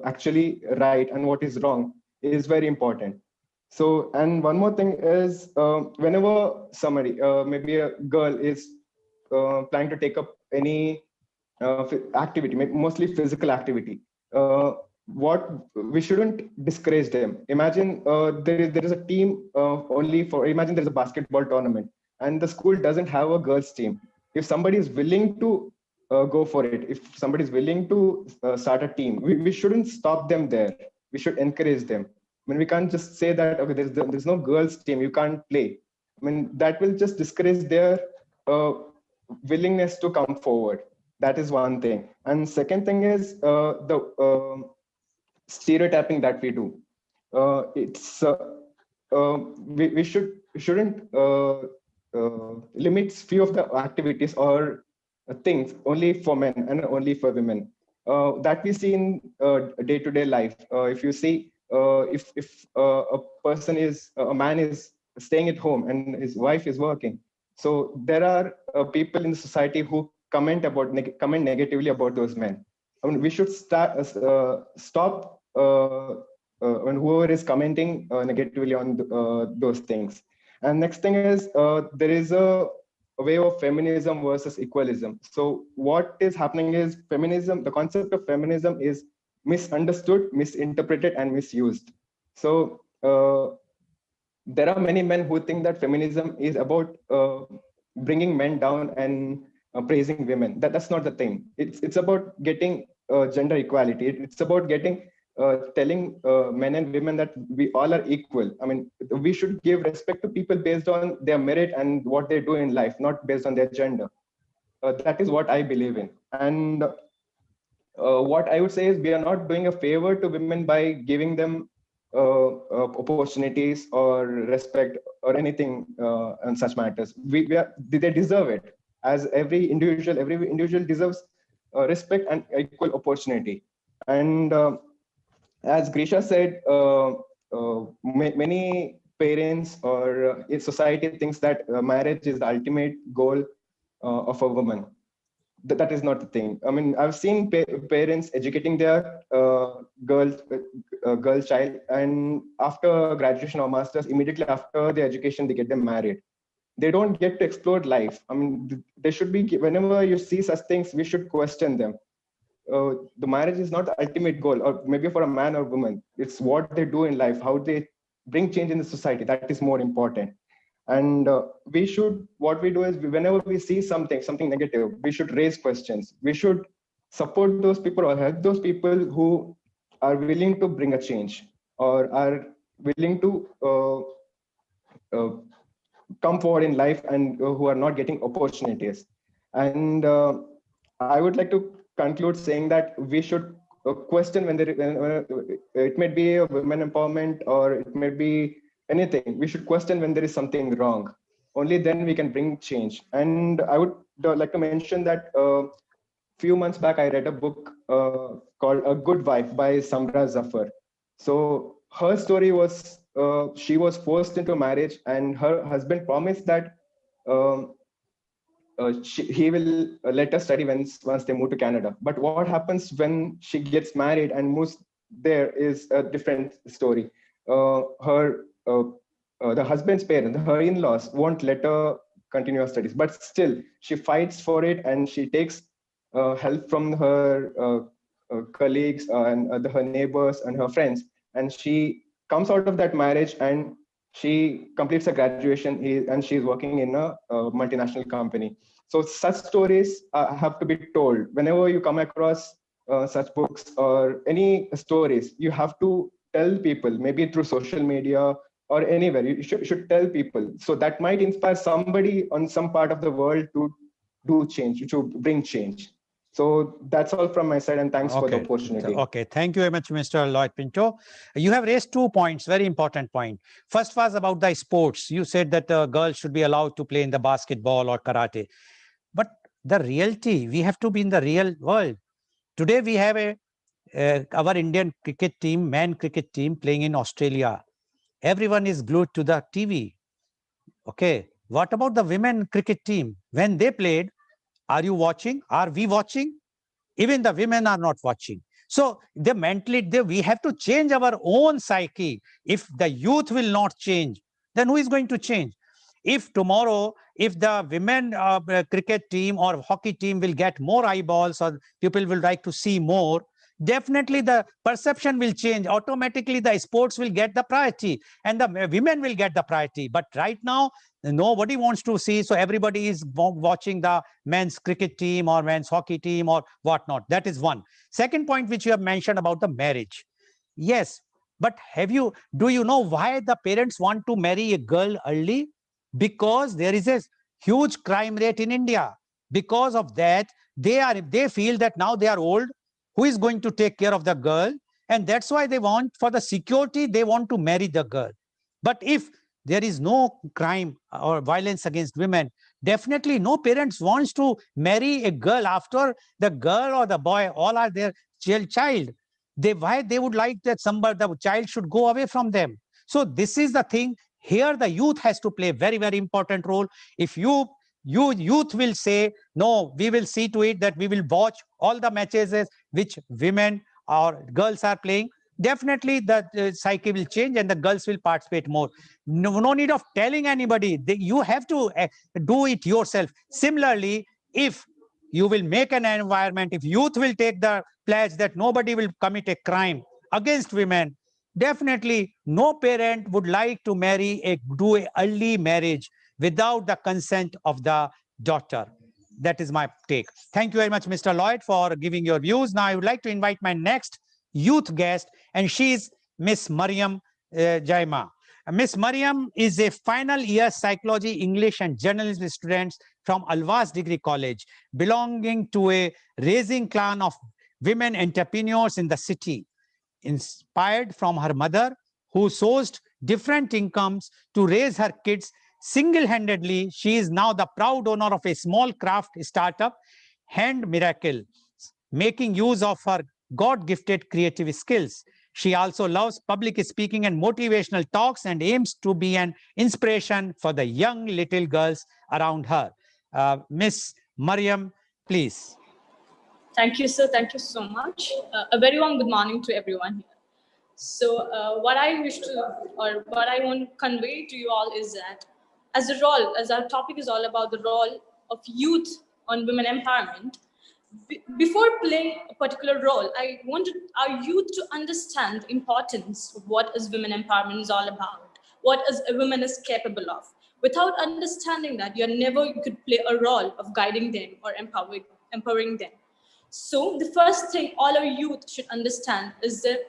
actually right and what is wrong is very important. So, and one more thing is whenever somebody, maybe a girl is planning to take up any activity, mostly physical activity, what we shouldn't discourage them. Imagine there is a team imagine there's a basketball tournament and the school doesn't have a girls team, if somebody is willing to go for it, if somebody is willing to start a team, we shouldn't stop them there. We should encourage them. I mean, we can't just say that, okay, there's no girls team, you can't play. I mean, that will just discourage their willingness to come forward. That is one thing. And second thing is the stereotyping that we do. It's we shouldn't limit few of the activities or things only for men and only for women. That we see in day-to-day life. If you see, if a person is a man is staying at home and his wife is working, so there are people in the society who comment negatively about those men. I mean, we should stop when whoever is commenting negatively on those things. And next thing is there is a way of feminism versus equalism. So what is happening is feminism, the concept of feminism is misunderstood, misinterpreted, and misused. So there are many men who think that feminism is about bringing men down and praising women. That's not the thing. It's about getting gender equality. It's about getting telling men and women that we all are equal. I mean, we should give respect to people based on their merit and what they do in life, not based on their gender. That is what I believe in. And what I would say is we are not doing a favor to women by giving them opportunities or respect or anything on such matters. They deserve it. As every individual deserves respect and equal opportunity. And as Grisha said, many parents or society thinks that marriage is the ultimate goal of a woman. That is not the thing. I mean, I've seen parents educating their girl child, and after graduation or masters, immediately after the education, they get them married. They don't get to explore life. I mean, they should be, whenever you see such things, we should question them. The marriage is not the ultimate goal, or maybe for a man or woman. It's what they do in life, how they bring change in the society. That is more important. And what we do is, whenever we see something negative, we should raise questions. We should support those people or help those people who are willing to bring a change or are willing to come forward in life and who are not getting opportunities. And I would like to conclude saying that we should question when it may be a women empowerment or it may be anything. We should question when there is something wrong. Only then we can bring change. And I would like to mention that few months back, I read a book called A Good Wife by Samra Zafar. So her story was, she was forced into marriage and her husband promised that he will let her study once they move to Canada. But what happens when she gets married and moves there is a different story. The husband's parents, her in-laws, won't let her continue her studies, but still she fights for it and she takes help from her colleagues and her neighbors and her friends, and she comes out of that marriage and she completes her graduation and she's working in a multinational company. So such stories have to be told. Whenever you come across such books or any stories, you have to tell people, maybe through social media or anywhere. You should tell people. So that might inspire somebody on some part of the world to do change, to bring change. So that's all from my side, and thanks for the opportunity. Okay, thank you very much, Mr. Lloyd Pinto. You have raised 2 points, very important point. First was about the sports. You said that girls should be allowed to play in the basketball or karate. But the reality, we have to be in the real world. Today we have our Indian cricket team, men cricket team playing in Australia. Everyone is glued to the TV. Okay, what about the women cricket team? When they played, are you watching? Are we watching? Even the women are not watching. So we have to change our own psyche. If the youth will not change, then who is going to change? If tomorrow, if the women cricket team or hockey team will get more eyeballs or people will like to see more, definitely the perception will change. Automatically, the sports will get the priority and the women will get the priority. But right now, nobody wants to see. So everybody is watching the men's cricket team or men's hockey team or whatnot. That is one. Second point, which you have mentioned about the marriage. Yes, but do you know why the parents want to marry a girl early? Because there is a huge crime rate in India. Because of that, they feel that now they are old. Who is going to take care of the girl? And that's why they want, for the security, they want to marry the girl. But if there is no crime or violence against women, definitely no parents wants to marry a girl after the girl or the boy all are their child. Why they would like that the child should go away from them. So this is the thing. Here the youth has to play a very, very important role. If youth will say, no, we will see to it that we will watch all the matches which women or girls are playing, definitely the psyche will change and the girls will participate more. No need of telling anybody. You have to do it yourself. Similarly, if you will make an environment, if youth will take the pledge that nobody will commit a crime against women, definitely no parent would like to do a early marriage without the consent of the daughter. That is my take. Thank you very much, Mr. Lloyd, for giving your views. Now I would like to invite my next youth guest, and she is Miss Mariam Jaima. Miss Mariam is a final year psychology, English and journalism student from Alwas Degree College, belonging to a rising clan of women entrepreneurs in the city. Inspired from her mother, who sourced different incomes to raise her kids single-handedly, she is now the proud owner of a small craft startup, Hand Miracle, making use of her God-gifted creative skills. She also loves public speaking and motivational talks and aims to be an inspiration for the young little girls around her. Miss Mariam, please. Thank you, sir. Thank you so much. A very warm good morning to everyone here. So, what I wish to, or what I want to convey to you all is that, as our topic is all about the role of youth on women empowerment, before playing a particular role, I wanted our youth to understand the importance of what is women empowerment is all about, what is a woman is capable of. Without understanding that, you never could play a role of guiding them or empowering them. So the first thing all our youth should understand is the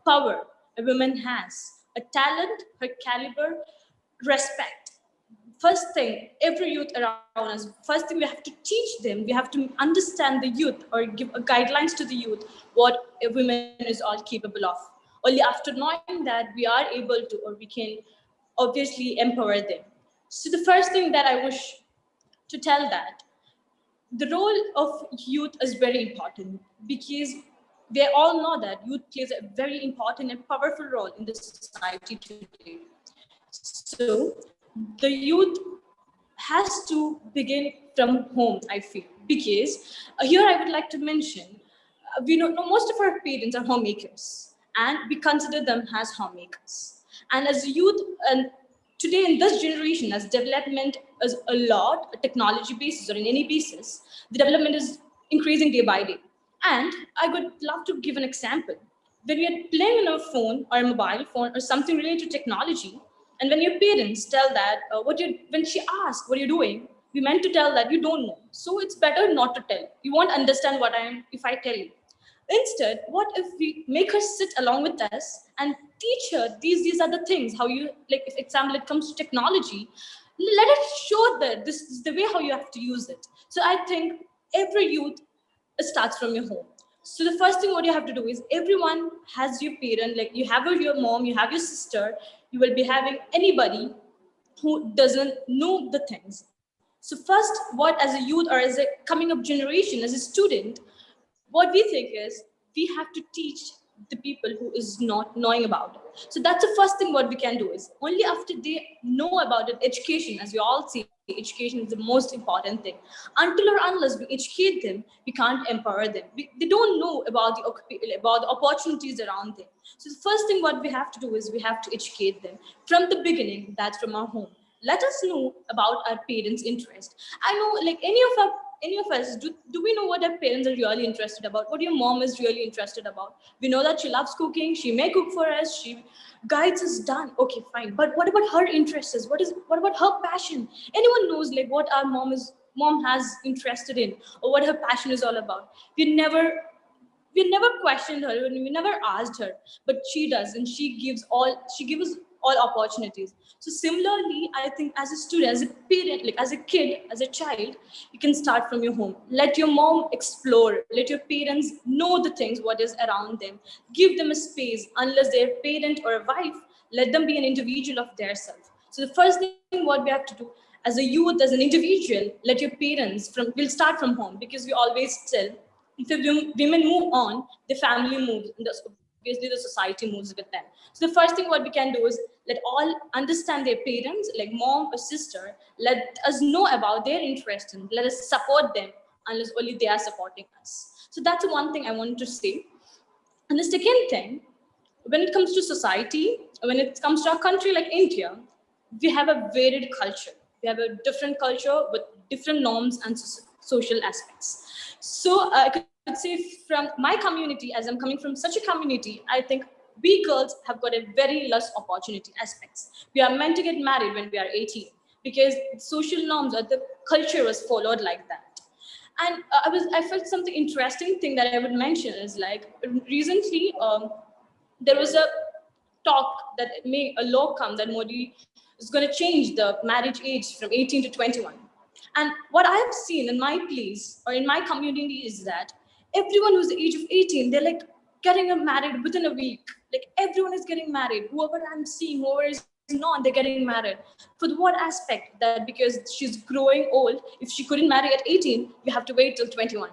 power a woman has, a talent, her caliber, respect. First thing, every youth around us, first thing we have to teach them, we have to understand the youth or give guidelines to the youth what a woman is all capable of. Only after knowing that we are able to, or we can obviously empower them. So the first thing that I wish to tell that the role of youth is very important because they all know that youth plays a very important and powerful role in the society today. So the youth has to begin from home, I feel, because here I would like to mention, we know most of our parents are homemakers and we consider them as homemakers. And as youth, and today in this generation, as development is a lot, a technology basis or in any basis, the development is increasing day by day. And I would love to give an example. When we are playing on a phone or a mobile phone or something related to technology, and when your parents tell that, when she asks what you're doing, we meant to tell that you don't know. So it's better not to tell. You won't understand what I am if I tell you. Instead, what if we make her sit along with us and teach her these are the things, how you, like, if example, it comes to technology, let it show that this is the way how you have to use it. So I think every youth starts from your home. So the first thing what you have to do is everyone has your parent, like you have your mom, you have your sister, you will be having anybody who doesn't know the things. So first, what as a youth or as a coming up generation, as a student, what we think is we have to teach the people who is not knowing about it. So that's the first thing what we can do is only after they know about it, education, as we all see, education is the most important thing. Until or unless we educate them, we can't empower them. They don't know about the opportunities around them. So the first thing what we have to do is we have to educate them from the beginning. That's from our home. Let us know about our parents' interest. I know, like any of our any of us, do we know what our parents are really interested about? What your mom is really interested about? We know that she loves cooking. She may cook for us. She guides us. Done. Okay, fine. But what about her interests? What about her passion? Anyone knows like what our mom has interested in, or what her passion is all about? We never questioned her, and we never asked her, but she does, and she gives us all opportunities. So similarly, I think as a student, as a parent, like as a kid, as a child, you can start from your home. Let your mom explore, let your parents know the things what is around them. Give them a space. Unless they're a parent or a wife, let them be an individual of their self. So the first thing what we have to do as a youth, as an individual, let your parents will start from home, because we always tell, if women move on, the family moves, and obviously the society moves with them. So the first thing what we can do is let all understand their parents, like mom or sister, let us know about their interest and let us support them, unless only they are supporting us. So that's one thing I wanted to say. And the second thing, when it comes to society, when it comes to a country like India, we have a varied culture. We have a different culture with different norms and social aspects. So I could say from my community, as I'm coming from such a community, I think we girls have got a very less opportunity aspects. We are meant to get married when we are 18, because social norms or the culture was followed like that. And I felt something interesting thing that I would mention is like recently there was a talk that a law come that Modi is going to change the marriage age from 18 to 21. And what I have seen in my place or in my community is that everyone who's the age of 18, they're like getting married within a week. Like everyone is getting married. Whoever I'm seeing, whoever is not, they're getting married. For what aspect? That because she's growing old, if she couldn't marry at 18, we have to wait till 21.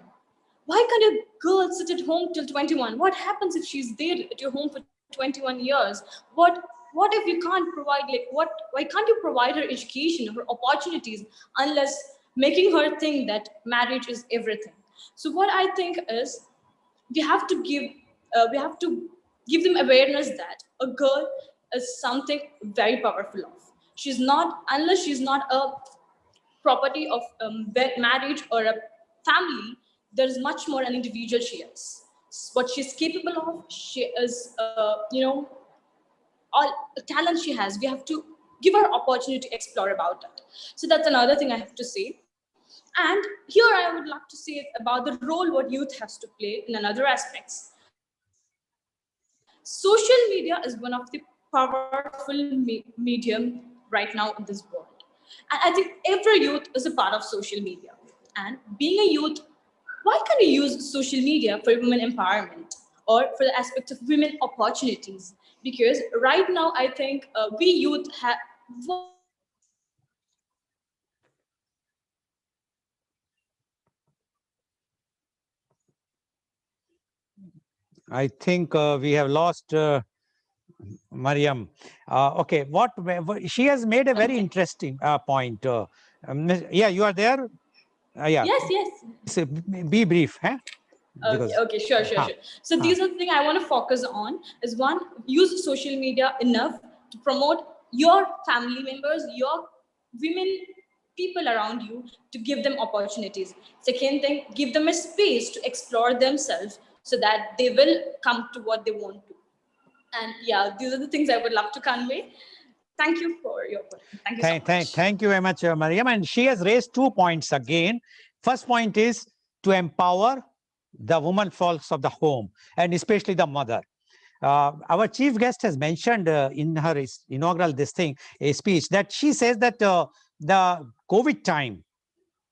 Why can't a girl sit at home till 21? What happens if she's there at your home for 21 years? What if you can't provide why can't you provide her education, her opportunities, unless making her think that marriage is everything? So what I think is we have to give them awareness that a girl is something very powerful of. She's not, unless she's not a property of marriage or a family, there's much more an individual she is. What she's capable of, she is, all talent she has. We have to give her opportunity to explore about it. So that's another thing I have to say. And here I would like to say about the role what youth has to play in another aspects. Social media is one of the powerful medium right now in this world. And I think every youth is a part of social media. And being a youth, why can't we use social media for women empowerment or for the aspect of women opportunities? Because right now, I think we youth have, what we can do is we can use social media for empowerment. I think we have lost Mariam. Okay, she has made a very Okay. interesting point. Yeah, you are there? Yeah, Yes, yes. be brief, huh? Okay, Because, okay, sure, sure, huh, sure. So huh. these are the things I want to focus on is one, use social media enough to promote your family members, your women, people around you, to give them opportunities. Second thing, give them a space to explore themselves so that they will come to what they want to. And yeah, these are the things I would love to convey. Thank you for your question. Thank you so much. Thank you very much, Mariam. And she has raised 2 points again. First point is to empower the woman folks of the home, and especially the mother. Our chief guest has mentioned in her inaugural speech, that she says that the COVID time,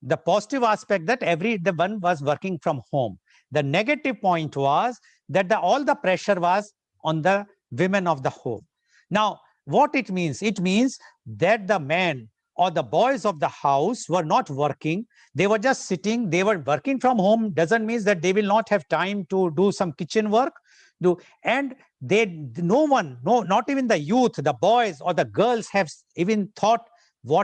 the positive aspect that the one was working from home. The negative point was that all the pressure was on the women of the home. Now, what it means? It means that the men or the boys of the house were not working. They were just sitting. They were working from home. Doesn't mean that they will not have time to do some kitchen work. And no one, no, not even the youth, the boys or the girls have even thought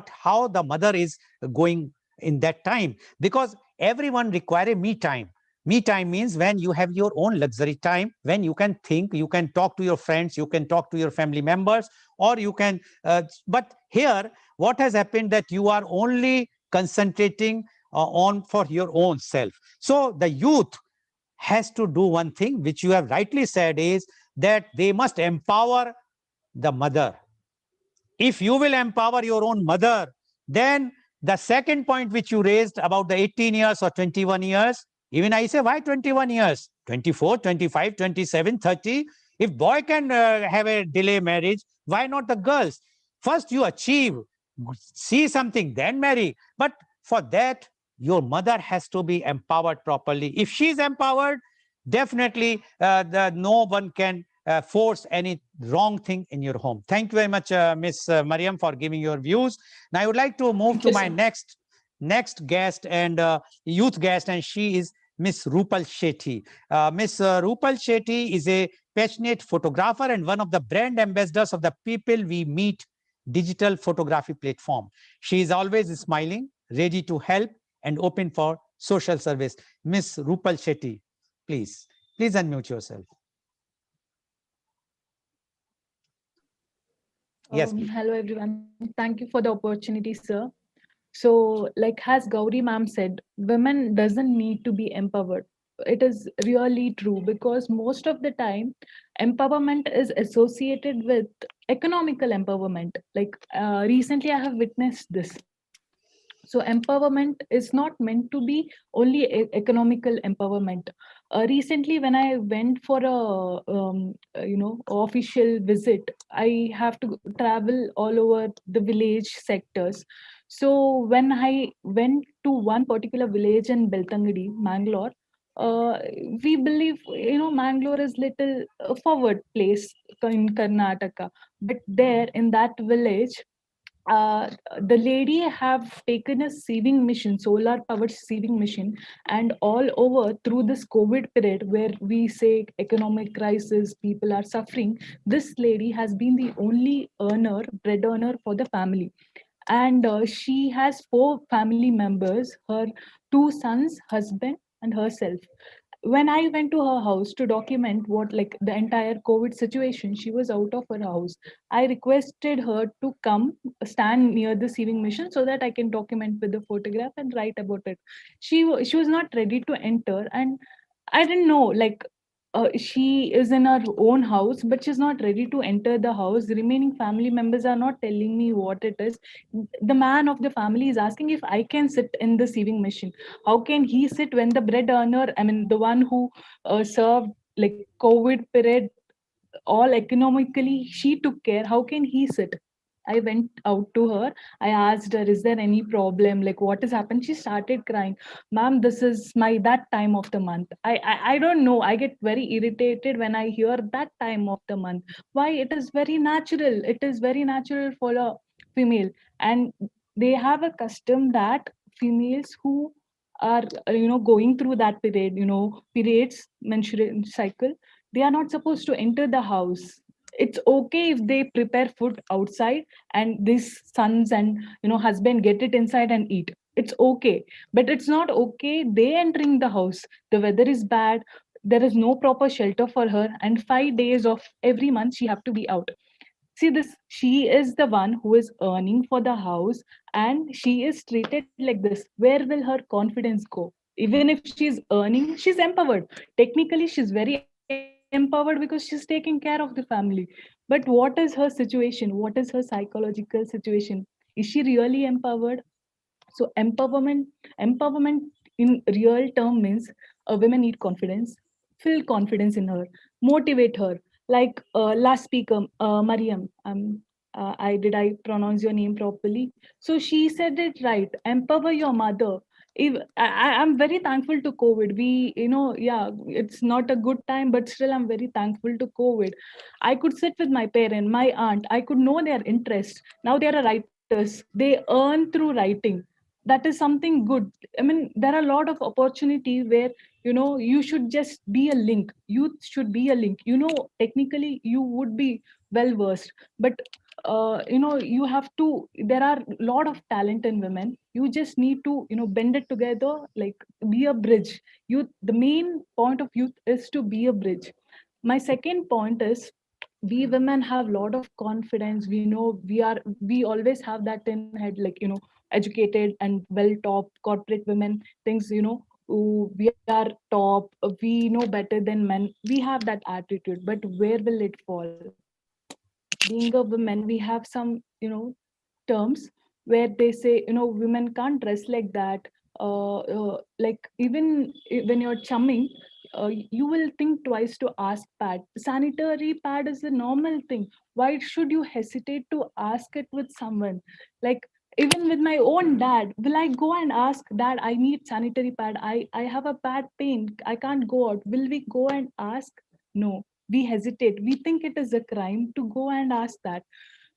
how the mother is going in that time, because everyone require a me time. Me time means when you have your own luxury time, when you can think, you can talk to your friends, you can talk to your family members, or you can but here what has happened, that you are only concentrating on for your own self. So the youth has to do one thing, which you have rightly said, is that they must empower the mother. If you will empower your own mother, then the second point which you raised about the 18 years or 21 years, even I say, why 21 years? 24, 25, 27, 30. If boy can have a delay marriage, why not the girls? First you achieve, see something, then marry. But for that, your mother has to be empowered properly. If she's empowered, definitely no one can force any wrong thing in your home. Thank you very much, Miss Mariam, for giving your views. Now I would like to move Thank to you, my sir. next guest and youth guest, and she is Miss Rupal Shetty. Miss Rupal Shetty is a passionate photographer and one of the brand ambassadors of the People We Meet digital photography platform. She is always smiling, ready to help, and open for social service. Miss Rupal Shetty, please unmute yourself. Yes, please. Hello everyone. Thank you for the opportunity, sir. So, like as Gauri ma'am said, women doesn't need to be empowered. It is really true because most of the time, empowerment is associated with economical empowerment. Like recently, I have witnessed this. So empowerment is not meant to be only economical empowerment. Recently when I went for a official visit, I have to travel all over the village sectors. So when I went to one particular village in Beltangadi, Mangalore, uh, we believe Mangalore is little forward place in Karnataka, but there in that village, uh, the lady have taken a sieving machine, solar powered sieving machine, and all over through this COVID period where we say economic crisis, people are suffering, this lady has been the only earner, bread earner for the family. And she has four family members, her two sons, husband, and herself. When I went to her house to document what, like, the entire COVID situation, she was out of her house. I requested her to come stand near the receiving machine so that I can document with the photograph and write about it. She was not ready to enter, and I didn't know, like, she is in her own house, but she's not ready to enter the house. The remaining family members are not telling me what it is. The man of the family is asking if I can sit in the sieving machine. How can he sit when the bread earner, I mean, the one who served like COVID period, all economically she took care, how can he sit? I went out to her. I asked her, is there any problem? Like, what has happened? She started crying. Ma'am, this is my that time of the month. I don't know. I get very irritated when I hear that time of the month. Why? It is very natural. It is very natural for a female. And they have a custom that females who are, going through that period, periods, menstruation cycle, they are not supposed to enter the house. It's okay if they prepare food outside and these sons and husband get it inside and eat. It's okay, but it's not okay they entering the house. The weather is bad, there is no proper shelter for her, and 5 days of every month she have to be out. See this, she is the one who is earning for the house, and she is treated like this. Where will her confidence go? Even if she's earning, she's empowered. Technically she's very empowered because she's taking care of the family. But what is her situation? What is her psychological situation? Is she really empowered? So empowerment in real term means women need confidence, feel confidence in her, motivate her. Like last speaker, Mariam, I pronounce your name properly? So she said it right. Empower your mother. If I'm very thankful to COVID. We, yeah, it's not a good time, but still I'm very thankful to COVID. I could sit with my parent, my aunt. I could know their interest. Now they are writers. They earn through writing. That is something good. I mean, there are a lot of opportunity where you should just be a link. Youth should be a link. Technically you would be well versed, but you have to, there are a lot of talent in women. You just need to bend it together, like be a bridge. Youth, the main point of youth is to be a bridge. My second point is we women have a lot of confidence. We know we always have that in head, like, educated and well top corporate women things, "Ooh, we are top, we know better than men." We have that attitude, but where will it fall? Being a woman, we have some, terms where they say, women can't dress like that. Like, even when you're chumming, you will think twice to ask pad. Sanitary pad is a normal thing. Why should you hesitate to ask it with someone? Like, even with my own dad, will I go and ask, "Dad, I need sanitary pad, I have a bad pain, I can't go out"? Will we go and ask? No, we hesitate. We think it is a crime to go and ask that.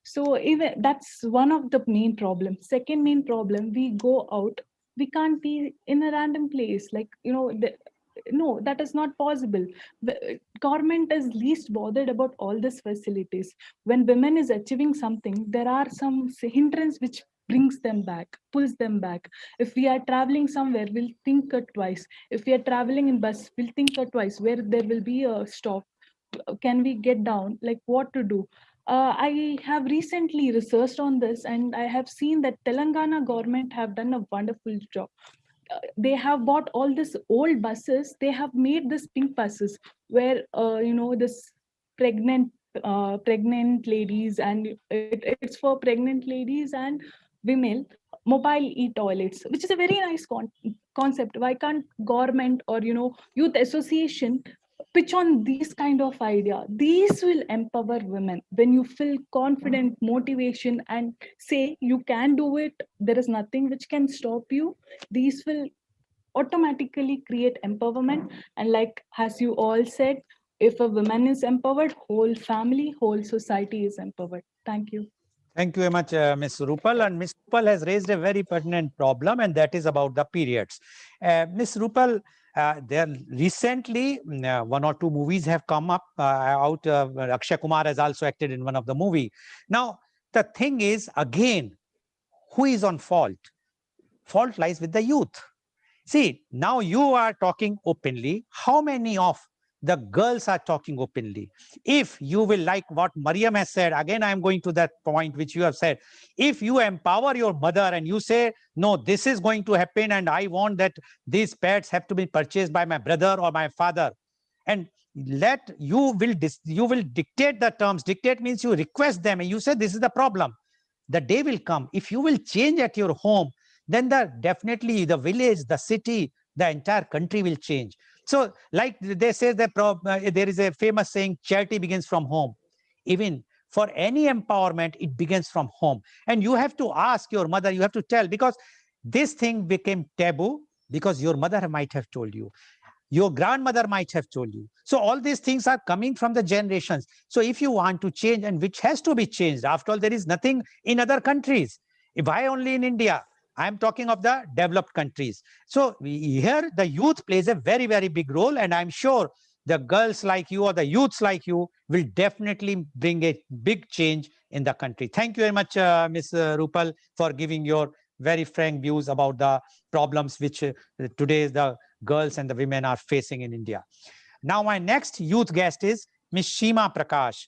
So even that's one of the main problems. Second main problem, we go out, we can't be in a random place, like, no, that is not possible. The government is least bothered about all these facilities. When women is achieving something, there are some hindrance which brings them back, pulls them back. If we are traveling somewhere, we'll think it twice. If we are traveling in bus, we'll think it twice where there will be a stop. Can we get down? Like, what to do? I have recently researched on this, and I have seen that Telangana government have done a wonderful job. They have bought all these old buses. They have made this pink buses where, this pregnant pregnant ladies, and it's for pregnant ladies and women, mobile e-toilets, which is a very nice concept. Why can't government or, youth association pitch on these kind of idea? These will empower women. When you feel confident, motivation, and say you can do it, there is nothing which can stop you. These will automatically create empowerment. And like, as you all said, if a woman is empowered, whole family, whole society is empowered. Thank you. Thank you very much, Ms. Rupal. And Ms. Rupal has raised a very pertinent problem, and that is about the periods. Ms. Rupal, there recently one or two movies have come up out. Akshay Kumar has also acted in one of the movie. Now, the thing is, again, who is on fault? Fault lies with the youth. See, now you are talking openly. How many of the girls are talking openly? If you will, like what Mariam has said, again, I am going to that point which you have said. If you empower your mother and you say, no, this is going to happen and I want that these pets have to be purchased by my brother or my father, and you will dictate the terms. Dictate means you request them and you say, this is the problem. The day will come. If you will change at your home, then definitely the village, the city, the entire country will change. So like they say that there is a famous saying, charity begins from home. Even for any empowerment, it begins from home. And you have to ask your mother, you have to tell, because this thing became taboo because your mother might have told you. Your grandmother might have told you. So all these things are coming from the generations. So if you want to change, and which has to be changed, after all, there is nothing in other countries. Why only in India? I'm talking of the developed countries. So here the youth plays a very, very big role. And I'm sure the girls like you or the youths like you will definitely bring a big change in the country. Thank you very much, Ms. Rupal, for giving your very frank views about the problems which today the girls and the women are facing in India. Now, my next youth guest is Ms. Shima Prakash.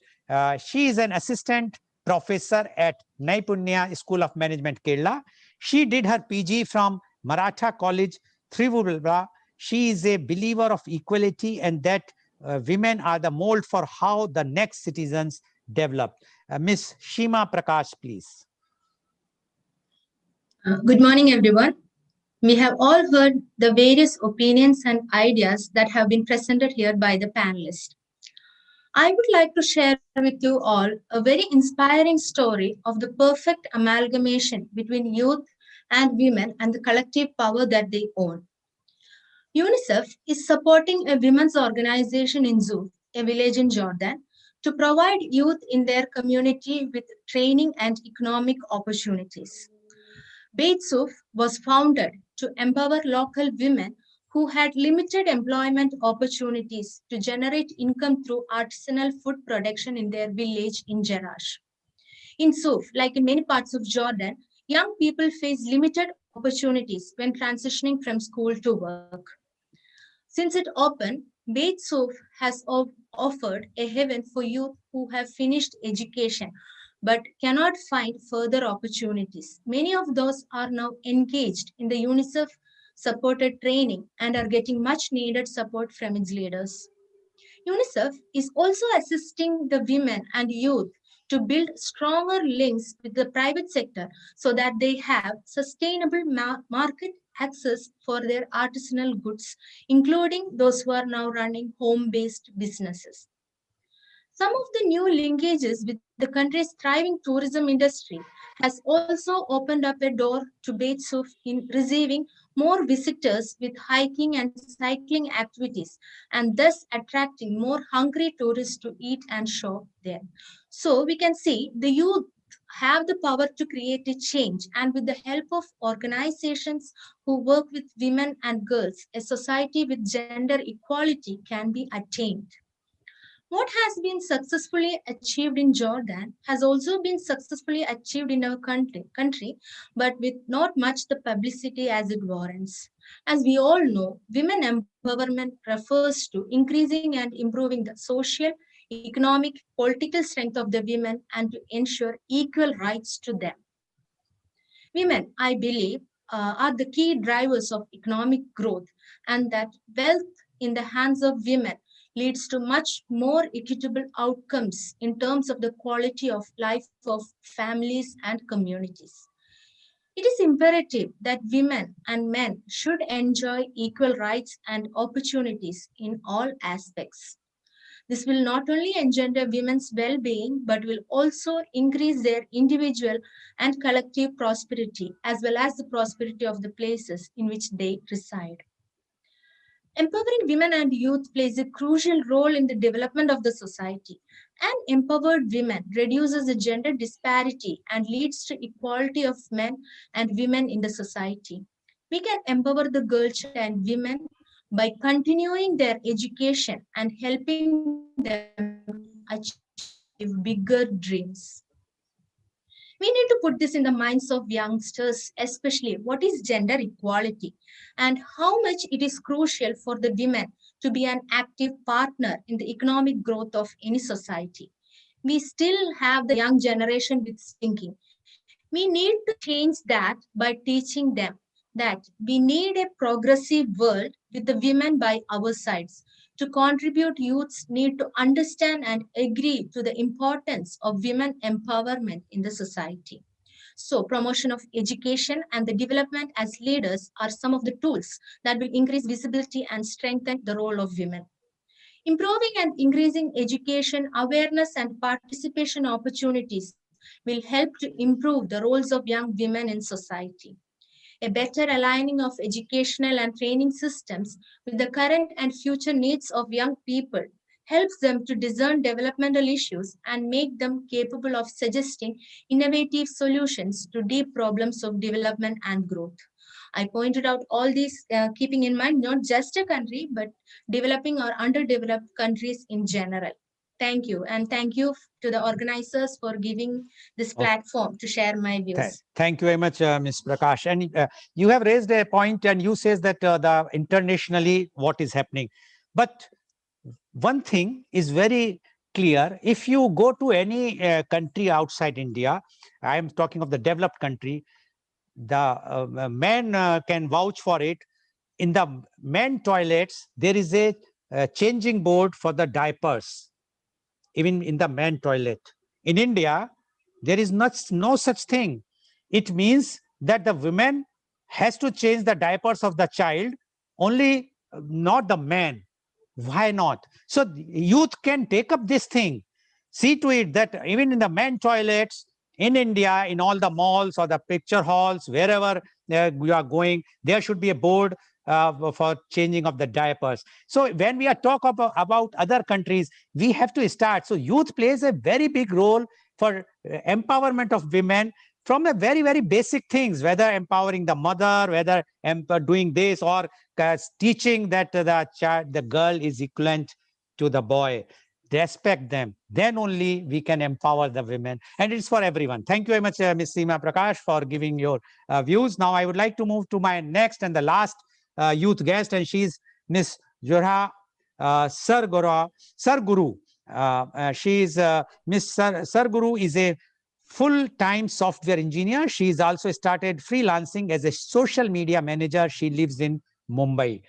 She is an assistant professor at Naipunya School of Management, Kerala. She did her PG from Maratha College, Trivandrum. She is a believer of equality and that women are the mold for how the next citizens develop. Ms. Shima Prakash, please. Good morning, everyone. We have all heard the various opinions and ideas that have been presented here by the panelists. I would like to share with you all a very inspiring story of the perfect amalgamation between youth and women and the collective power that they own. UNICEF is supporting a women's organization in Zuf, a village in Jordan, to provide youth in their community with training and economic opportunities. Beit Suf was founded to empower local women who had limited employment opportunities to generate income through artisanal food production in their village in Jerash. In Suf, like in many parts of Jordan, young people face limited opportunities when transitioning from school to work. Since it opened, Beitsof has offered a haven for youth who have finished education but cannot find further opportunities. Many of those are now engaged in the UNICEF supported training and are getting much needed support from its leaders. UNICEF is also assisting the women and youth to build stronger links with the private sector so that they have sustainable market access for their artisanal goods, including those who are now running home based businesses. Some of the new linkages with the country's thriving tourism industry has also opened up a door to Beitsof in receiving more visitors with hiking and cycling activities and thus attracting more hungry tourists to eat and shop there. So we can see the youth have the power to create a change, and with the help of organizations who work with women and girls, a society with gender equality can be attained. What has been successfully achieved in Jordan has also been successfully achieved in our country, but with not much the publicity as it warrants. As we all know, women empowerment refers to increasing and improving the social, economic, political strength of the women and to ensure equal rights to them. Women, I believe, are the key drivers of economic growth, and that wealth in the hands of women leads to much more equitable outcomes in terms of the quality of life of families and communities. It is imperative that women and men should enjoy equal rights and opportunities in all aspects. This will not only engender women's well being, but will also increase their individual and collective prosperity, as well as the prosperity of the places in which they reside. Empowering women and youth plays a crucial role in the development of the society. An empowered woman reduces the gender disparity and leads to equality of men and women in the society. We can empower the girls and women by continuing their education and helping them achieve bigger dreams. We need to put this in the minds of youngsters, especially what is gender equality and how much it is crucial for the women to be an active partner in the economic growth of any society. We still have the young generation with thinking. We need to change that by teaching them that we need a progressive world with the women by our sides. To contribute, youths need to understand and agree to the importance of women empowerment in the society. So, promotion of education and the development as leaders are some of the tools that will increase visibility and strengthen the role of women. Improving and increasing education, awareness, and participation opportunities will help to improve the roles of young women in society. A better aligning of educational and training systems with the current and future needs of young people helps them to discern developmental issues and make them capable of suggesting innovative solutions to deep problems of development and growth. I pointed out all these keeping in mind not just a country, but developing or underdeveloped countries in general. Thank you. And thank you to the organizers for giving this platform to share my views. Thank you very much, Ms. Prakash. And you have raised a point, and you says that the internationally what is happening. But one thing is very clear. If you go to any country outside India, I am talking of the developed country, the men can vouch for it. In the men toilets, there is a changing board for the diapers, even in the men toilet. In India, there is no such thing. It means that the women has to change the diapers of the child, only not the man. Why not? So youth can take up this thing. See to it that even in the men toilets in India, in all the malls or the picture halls, wherever we are going, there should be a board for changing of the diapers. So when we are talk about other countries, we have to start. So youth plays a very big role for empowerment of women from a very, very basic things, whether empowering the mother, whether doing this or teaching that the girl is equivalent to the boy. Respect them. Then only we can empower the women. And it's for everyone. Thank you very much, Ms. Seema Prakash, for giving your views. Now, I would like to move to my next and the last youth guest, and she's Ms. Jurha Sir Guru. She is Miss Sir Guru is a full-time software engineer. She is also started freelancing as a social media manager. She lives in Mumbai.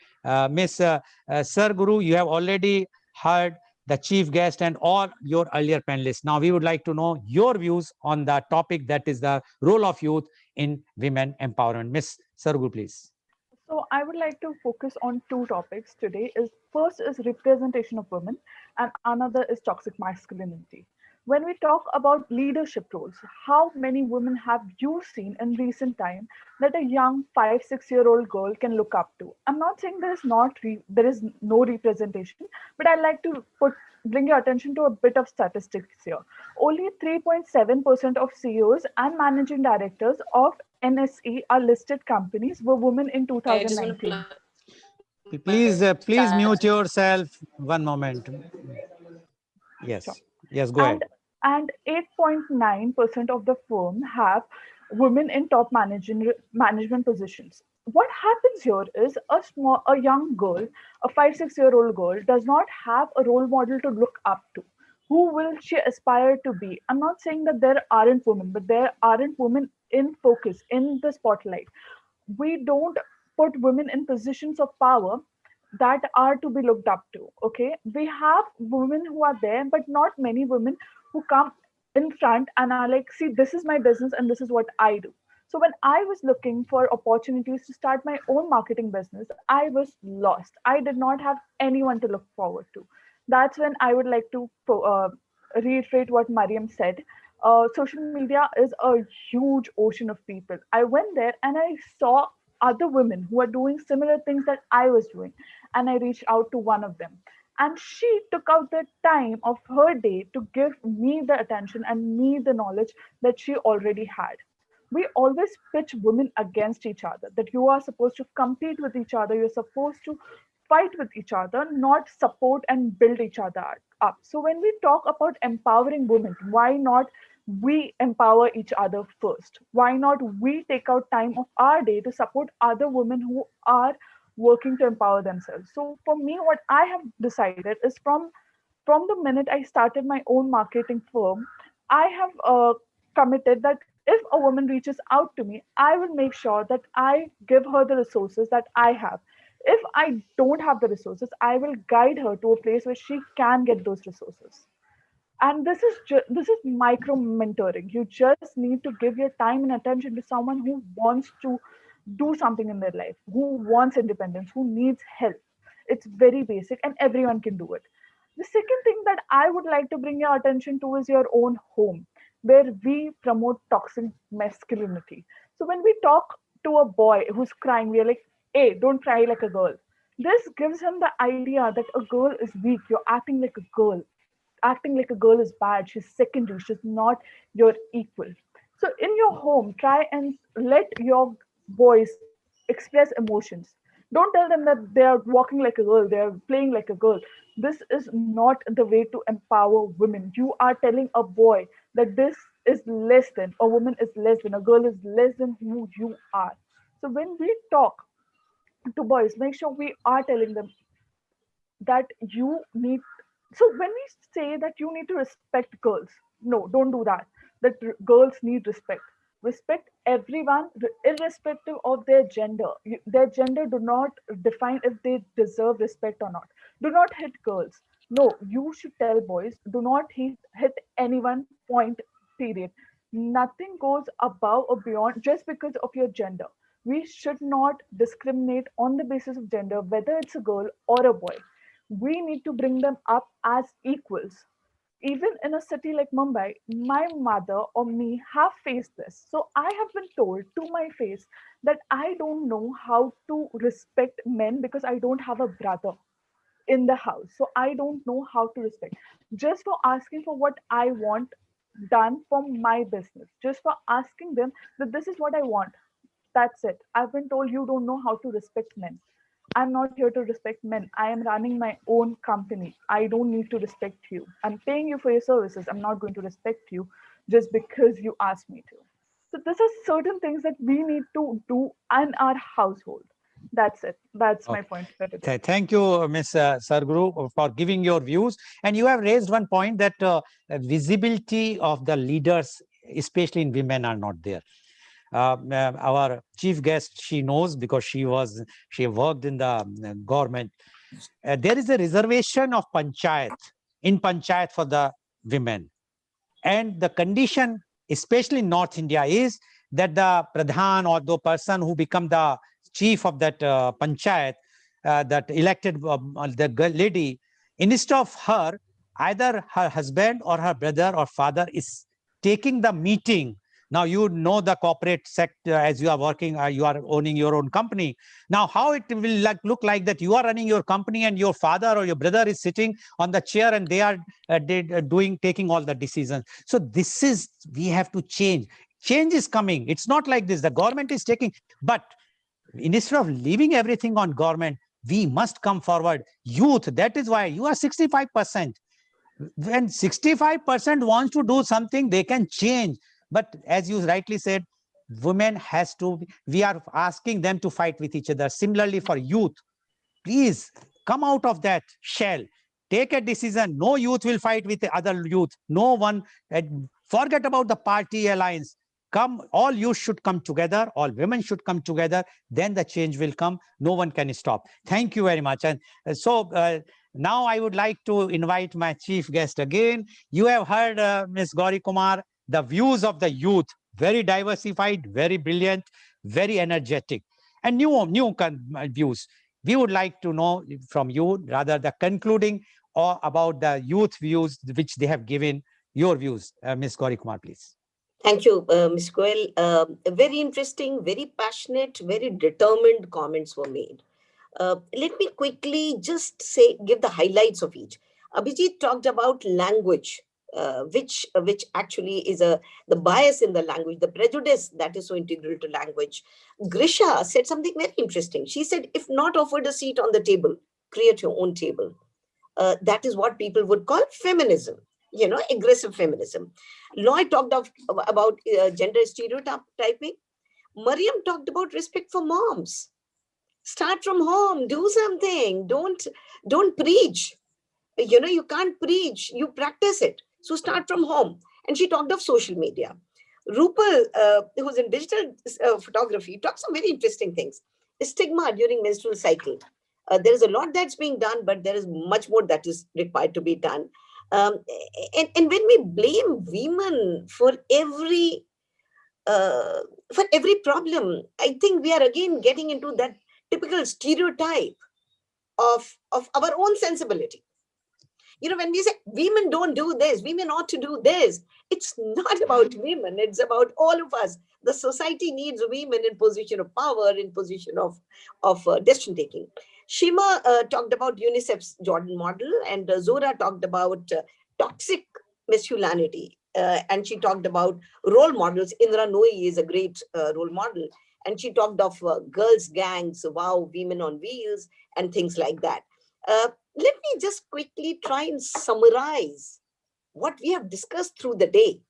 Miss Sir Guru, you have already heard the chief guest and all your earlier panelists. Now we would like to know your views on the topic, that is the role of youth in women empowerment. Miss Sir Guru, please. So I would like to focus on two topics today. Is first is representation of women and another is toxic masculinity. When we talk about leadership roles, how many women have you seen in recent time that a young 5, 6 year old girl can look up to? I'm not saying there is no representation, but I'd like to bring your attention to a bit of statistics here. Only 3.7% of CEOs and managing directors of NSE are listed companies were women in 2019. Please mute yourself. One moment. Yes. Sure. Yes, go ahead. And 8.9% of the firm have women in top management positions. What happens here is a young girl, a 5, 6 year old girl, does not have a role model to look up to. Who will she aspire to be? I'm not saying that there aren't women, but there aren't women in focus, in the spotlight. We don't put women in positions of power that are to be looked up to. Okay, we have women who are there, but not many women who come in front and are like, see, this is my business and this is what I do. So when I was looking for opportunities to start my own marketing business, I was lost. I did not have anyone to look forward to. That's when I would like to reiterate what Mariam said. Social media is a huge ocean of people. I went there and I saw other women who are doing similar things that I was doing, and I reached out to one of them. And she took out the time of her day to give me the attention and me the knowledge that she already had. We always pitch women against each other, that you are supposed to compete with each other, you're supposed to fight with each other, not support and build each other up. So when we talk about empowering women, why not we empower each other first? Why not we take out time of our day to support other women who are working to empower themselves? So for me, what I have decided is from the minute I started my own marketing firm, I have committed that if a woman reaches out to me, I will make sure that I give her the resources that I have. If I don't have the resources, I will guide her to a place where she can get those resources. And this is micro mentoring. You just need to give your time and attention to someone who wants to do something in their life, who wants independence, who needs help. It's very basic and everyone can do it. The second thing that I would like to bring your attention to is your own home, where we promote toxic masculinity. So when we talk to a boy who's crying, we are like, hey, don't cry like a girl. This gives him the idea that a girl is weak, you're acting like a girl. Acting like a girl is bad, she's secondary, she's not your equal. So in your home, try and let your boys express emotions. Don't tell them that they are walking like a girl, they are playing like a girl. This is not the way to empower women. You are telling a boy that this is less than, a woman is less than, a girl is less than who you are. So when we talk to boys, make sure we are telling them that you need. So when we say that you need to respect girls, no, don't do that. That girls need respect. Respect everyone irrespective of their gender. Their gender do not define if they deserve respect or not. Do not hit girls. No, you should tell boys, do not hit anyone, point, period. Nothing goes above or beyond just because of your gender. We should not discriminate on the basis of gender, whether it's a girl or a boy. We need to bring them up as equals. Even in a city like Mumbai, my mother or me have faced this. So I have been told to my face that I don't know how to respect men because I don't have a brother in the house. So I don't know how to respect. Just for asking for what I want done for my business, just for asking them that this is what I want. That's it. I've been told you don't know how to respect men. I'm not here to respect men. I am running my own company. I don't need to respect you. I'm paying you for your services. I'm not going to respect you just because you asked me to. So these are certain things that we need to do in our household. That's it. That's my Okay. point for today. Thank you, Ms. Sarguru, for giving your views. And you have raised one point that visibility of the leaders, especially in women, are not there. Our chief guest, she knows because she worked in the government. There is a reservation of panchayat for the women. And the condition, especially in North India, is that the pradhan or the person who become the chief of that panchayat, that elected the lady, instead of her, either her husband or her brother or father is taking the meeting. Now you know the corporate sector, as you are working, you are owning your own company. Now how it will look like that you are running your company and your father or your brother is sitting on the chair and they are taking all the decisions. So this is, we have to change. Change is coming. It's not like this. The government is taking, but instead of leaving everything on government, we must come forward. Youth, that is why you are 65%. When 65% wants to do something, they can change. But as you rightly said, women has to, we are asking them to fight with each other. Similarly for youth, please come out of that shell. Take a decision. No youth will fight with the other youth. No one. Forget about the party alliance. Come, all youth should come together. All women should come together. Then the change will come. No one can stop. Thank you very much. And now I would like to invite my chief guest again. You have heard Ms. Gauri Kumar, the views of the youth, very diversified, very brilliant, very energetic, and new views. We would like to know from you rather the concluding or about the youth views which they have given, your views. Ms. Gauri Kumar, please. Thank you, Ms. Goel. Very interesting, very passionate, very determined comments were made. Let me quickly just give the highlights of each. Abhijit talked about language, which actually is the bias in the language, the prejudice that is so integral to language. Grisha said something very interesting. She said, if not offered a seat on the table, create your own table. That is what people would call feminism, aggressive feminism. Lloyd talked about gender stereotyping. Mariam talked about respect for moms. Start from home, do something. Don't preach. You can't preach, you practice it. So start from home. And she talked of social media. Rupal, who's in digital photography, talked some very interesting things. Stigma during menstrual cycle. There is a lot that's being done, but there is much more that is required to be done. And when we blame women for every problem, I think we are again getting into that typical stereotype of our own sensibility. When we say women don't do this, women ought to do this, it's not about women, it's about all of us. The society needs women in position of power, in position of decision taking. Shima talked about UNICEF's Jordan model, and Zora talked about toxic masculinity, and she talked about role models. Indra Nooyi is a great role model, and she talked of girls' gangs, wow, women on wheels, and things like that. Let me just quickly try and summarize what we have discussed through the day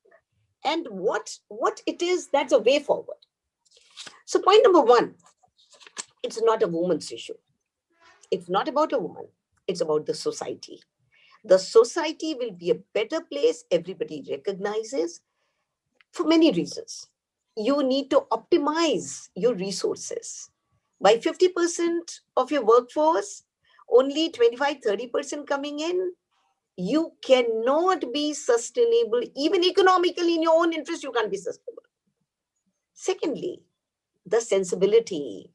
and what it is that's a way forward. So point number one, it's not a woman's issue. It's not about a woman. It's about the society. The society will be a better place. Everybody recognizes for many reasons. You need to optimize your resources. By 50% of your workforce, only 25-30% coming in, you cannot be sustainable. Even economically, in your own interest, you can't be sustainable. Secondly, the sensibility,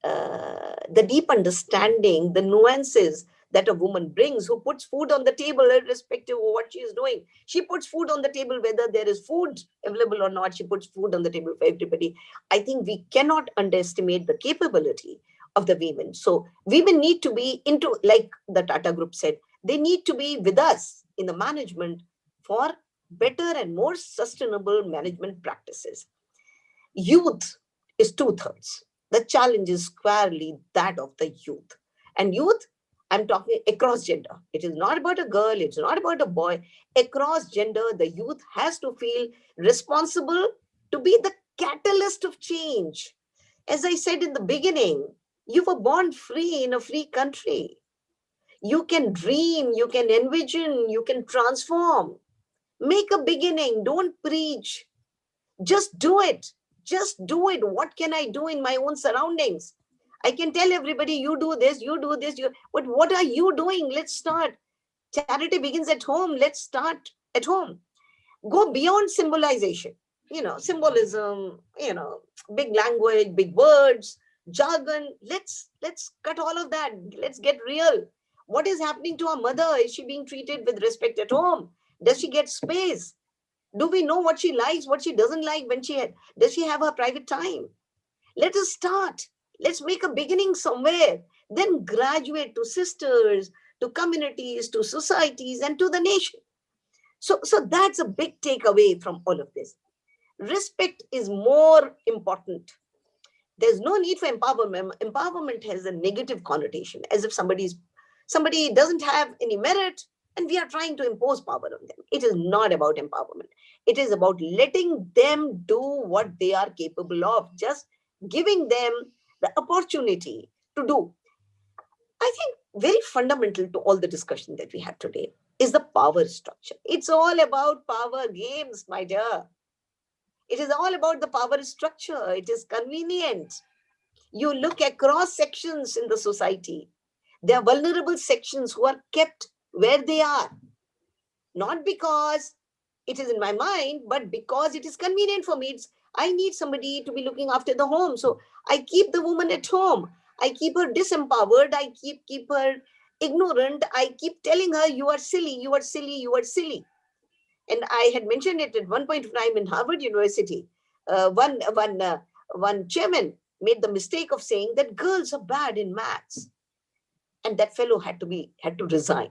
the deep understanding, the nuances that a woman brings, who puts food on the table irrespective of what she is doing. She puts food on the table whether there is food available or not. She puts food on the table for everybody. I think we cannot underestimate the capability of the women. So women need to be into, like the Tata Group said, they need to be with us in the management for better and more sustainable management practices. Youth is 2/3. The challenge is squarely that of the youth. And youth, I'm talking across gender. It is not about a girl, it's not about a boy. Across gender, the youth has to feel responsible to be the catalyst of change. As I said in the beginning, You were born free in a free country. You can dream, you can envision, you can transform. Make a beginning. Don't preach. Just do it. Just do it. What can I do in my own surroundings? I can tell everybody, you do this, you do this. But what are you doing? Let's start. Charity begins at home. Let's start at home. Go beyond symbolization. Symbolism, big language, big words, jargon. Let's cut all of that. Let's get real. What is happening to our mother? Is she being treated with respect at home? Does she get space? Do we know what she likes, what she doesn't like? Does she have her private time? Let us start. Let's make a beginning somewhere. Then graduate to sisters, to communities, to societies, and to the nation. So that's a big takeaway from all of this. Respect is more important. There's no need for empowerment. Empowerment has a negative connotation, as if somebody doesn't have any merit and we are trying to impose power on them. It is not about empowerment. It is about letting them do what they are capable of, just giving them the opportunity to do. I think very fundamental to all the discussion that we had today is the power structure. It's all about power games, my dear. It is all about the power structure. It is convenient. You look across sections in the society. There are vulnerable sections who are kept where they are. Not because it is in my mind, but because it is convenient for me. I need somebody to be looking after the home. So I keep the woman at home. I keep her disempowered. I keep her ignorant. I keep telling her, you are silly, you are silly, you are silly. And I had mentioned it at one point of time in Harvard University. One chairman made the mistake of saying that girls are bad in maths. And that fellow had to resign.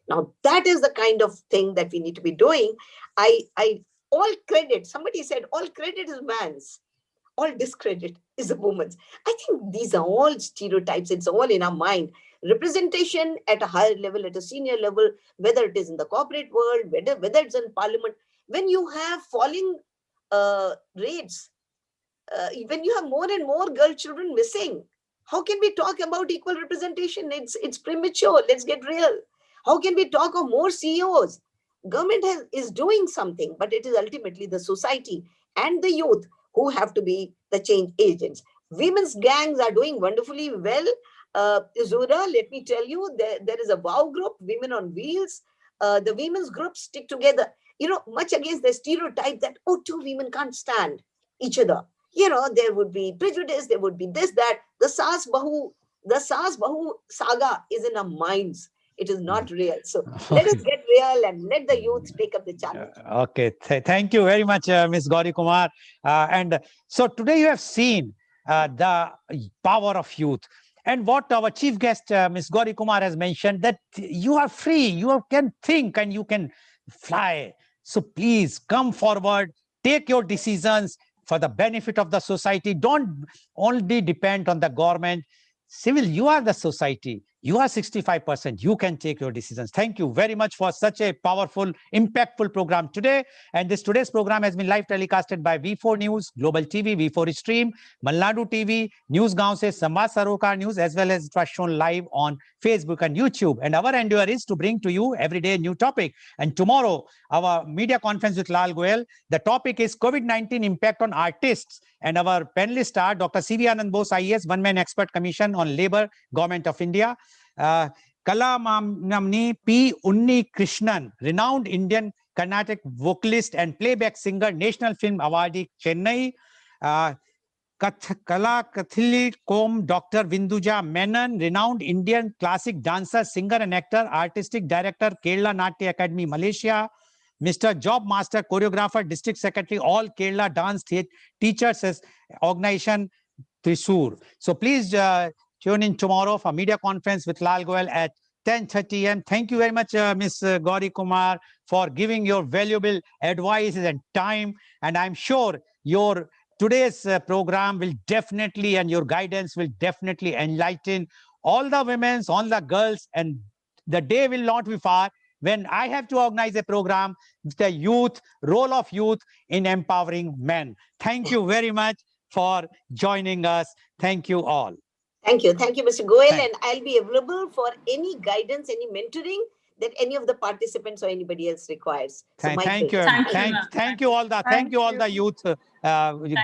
Now, that is the kind of thing that we need to be doing. All credit, somebody said, all credit is man's, all discredit is a woman's. I think these are all stereotypes. It's all in our mind. Representation at a higher level, at a senior level, whether it is in the corporate world, whether it's in parliament, when you have falling rates, when you have more and more girl children missing, how can we talk about equal representation? It's premature. Let's get real. How can we talk of more CEOs? Government is doing something, but it is ultimately the society and the youth who have to be the change agents. Women's gangs are doing wonderfully well. Zura, let me tell you, there is a WOW group, Women on Wheels. The women's groups stick together, much against the stereotype that, two women can't stand each other. There would be prejudice, there would be this, that. The Saas Bahu saga is in our minds. It is not real. So let us get real and let the youth take up the challenge. Okay. Thank you very much, Ms. Gauri Kumar. And so today you have seen the power of youth. And what our chief guest, Ms. Gauri Kumar, has mentioned, that you are free, you can think and you can fly. So please come forward, take your decisions for the benefit of the society. Don't only depend on the government. Civil, you are the society. You are 65%. You can take your decisions. Thank you very much for such a powerful, impactful program today. And today's program has been live telecasted by V4 News, Global TV, V4 Stream, Malnadu TV, News Gaon se Samvad Sarokar News, as well as it was shown live on Facebook and YouTube. And our endeavor is to bring to you every day a new topic. And tomorrow, our media conference with Lal Goel, the topic is COVID-19 impact on artists. And our panelists are Dr. C.V. Anand Bose, IAS, one-man expert commission on labor, Government of India. Kalamamni P. Unni Krishnan, renowned Indian Carnatic vocalist and playback singer, National Film Awardee, Chennai. Kala Kathili Kom, Dr. Vinduja Menon, renowned Indian classic dancer, singer and actor, artistic director, Kerala Natya Academy, Malaysia. Mr. Job Master, choreographer, district secretary, all Kerala Dance Teachers Organization, Thrissur. So please tune in tomorrow for media conference with Lal Goel at 10:30 a.m. Thank you very much, Ms. Gauri Kumar, for giving your valuable advices and time. And I'm sure your today's program will definitely, and your guidance will definitely enlighten all the women, all the girls, and the day will not be far when I have to organize a program, the youth, role of youth in empowering men. Thank you very much for joining us. Thank you all. Thank you. Thank you, Mr. Goel. Thank- And I'll be available for any guidance, any mentoring that any of the participants or anybody else requires. So Thank my you. pleasure. Thank you, ma'am. Thank you all the youth.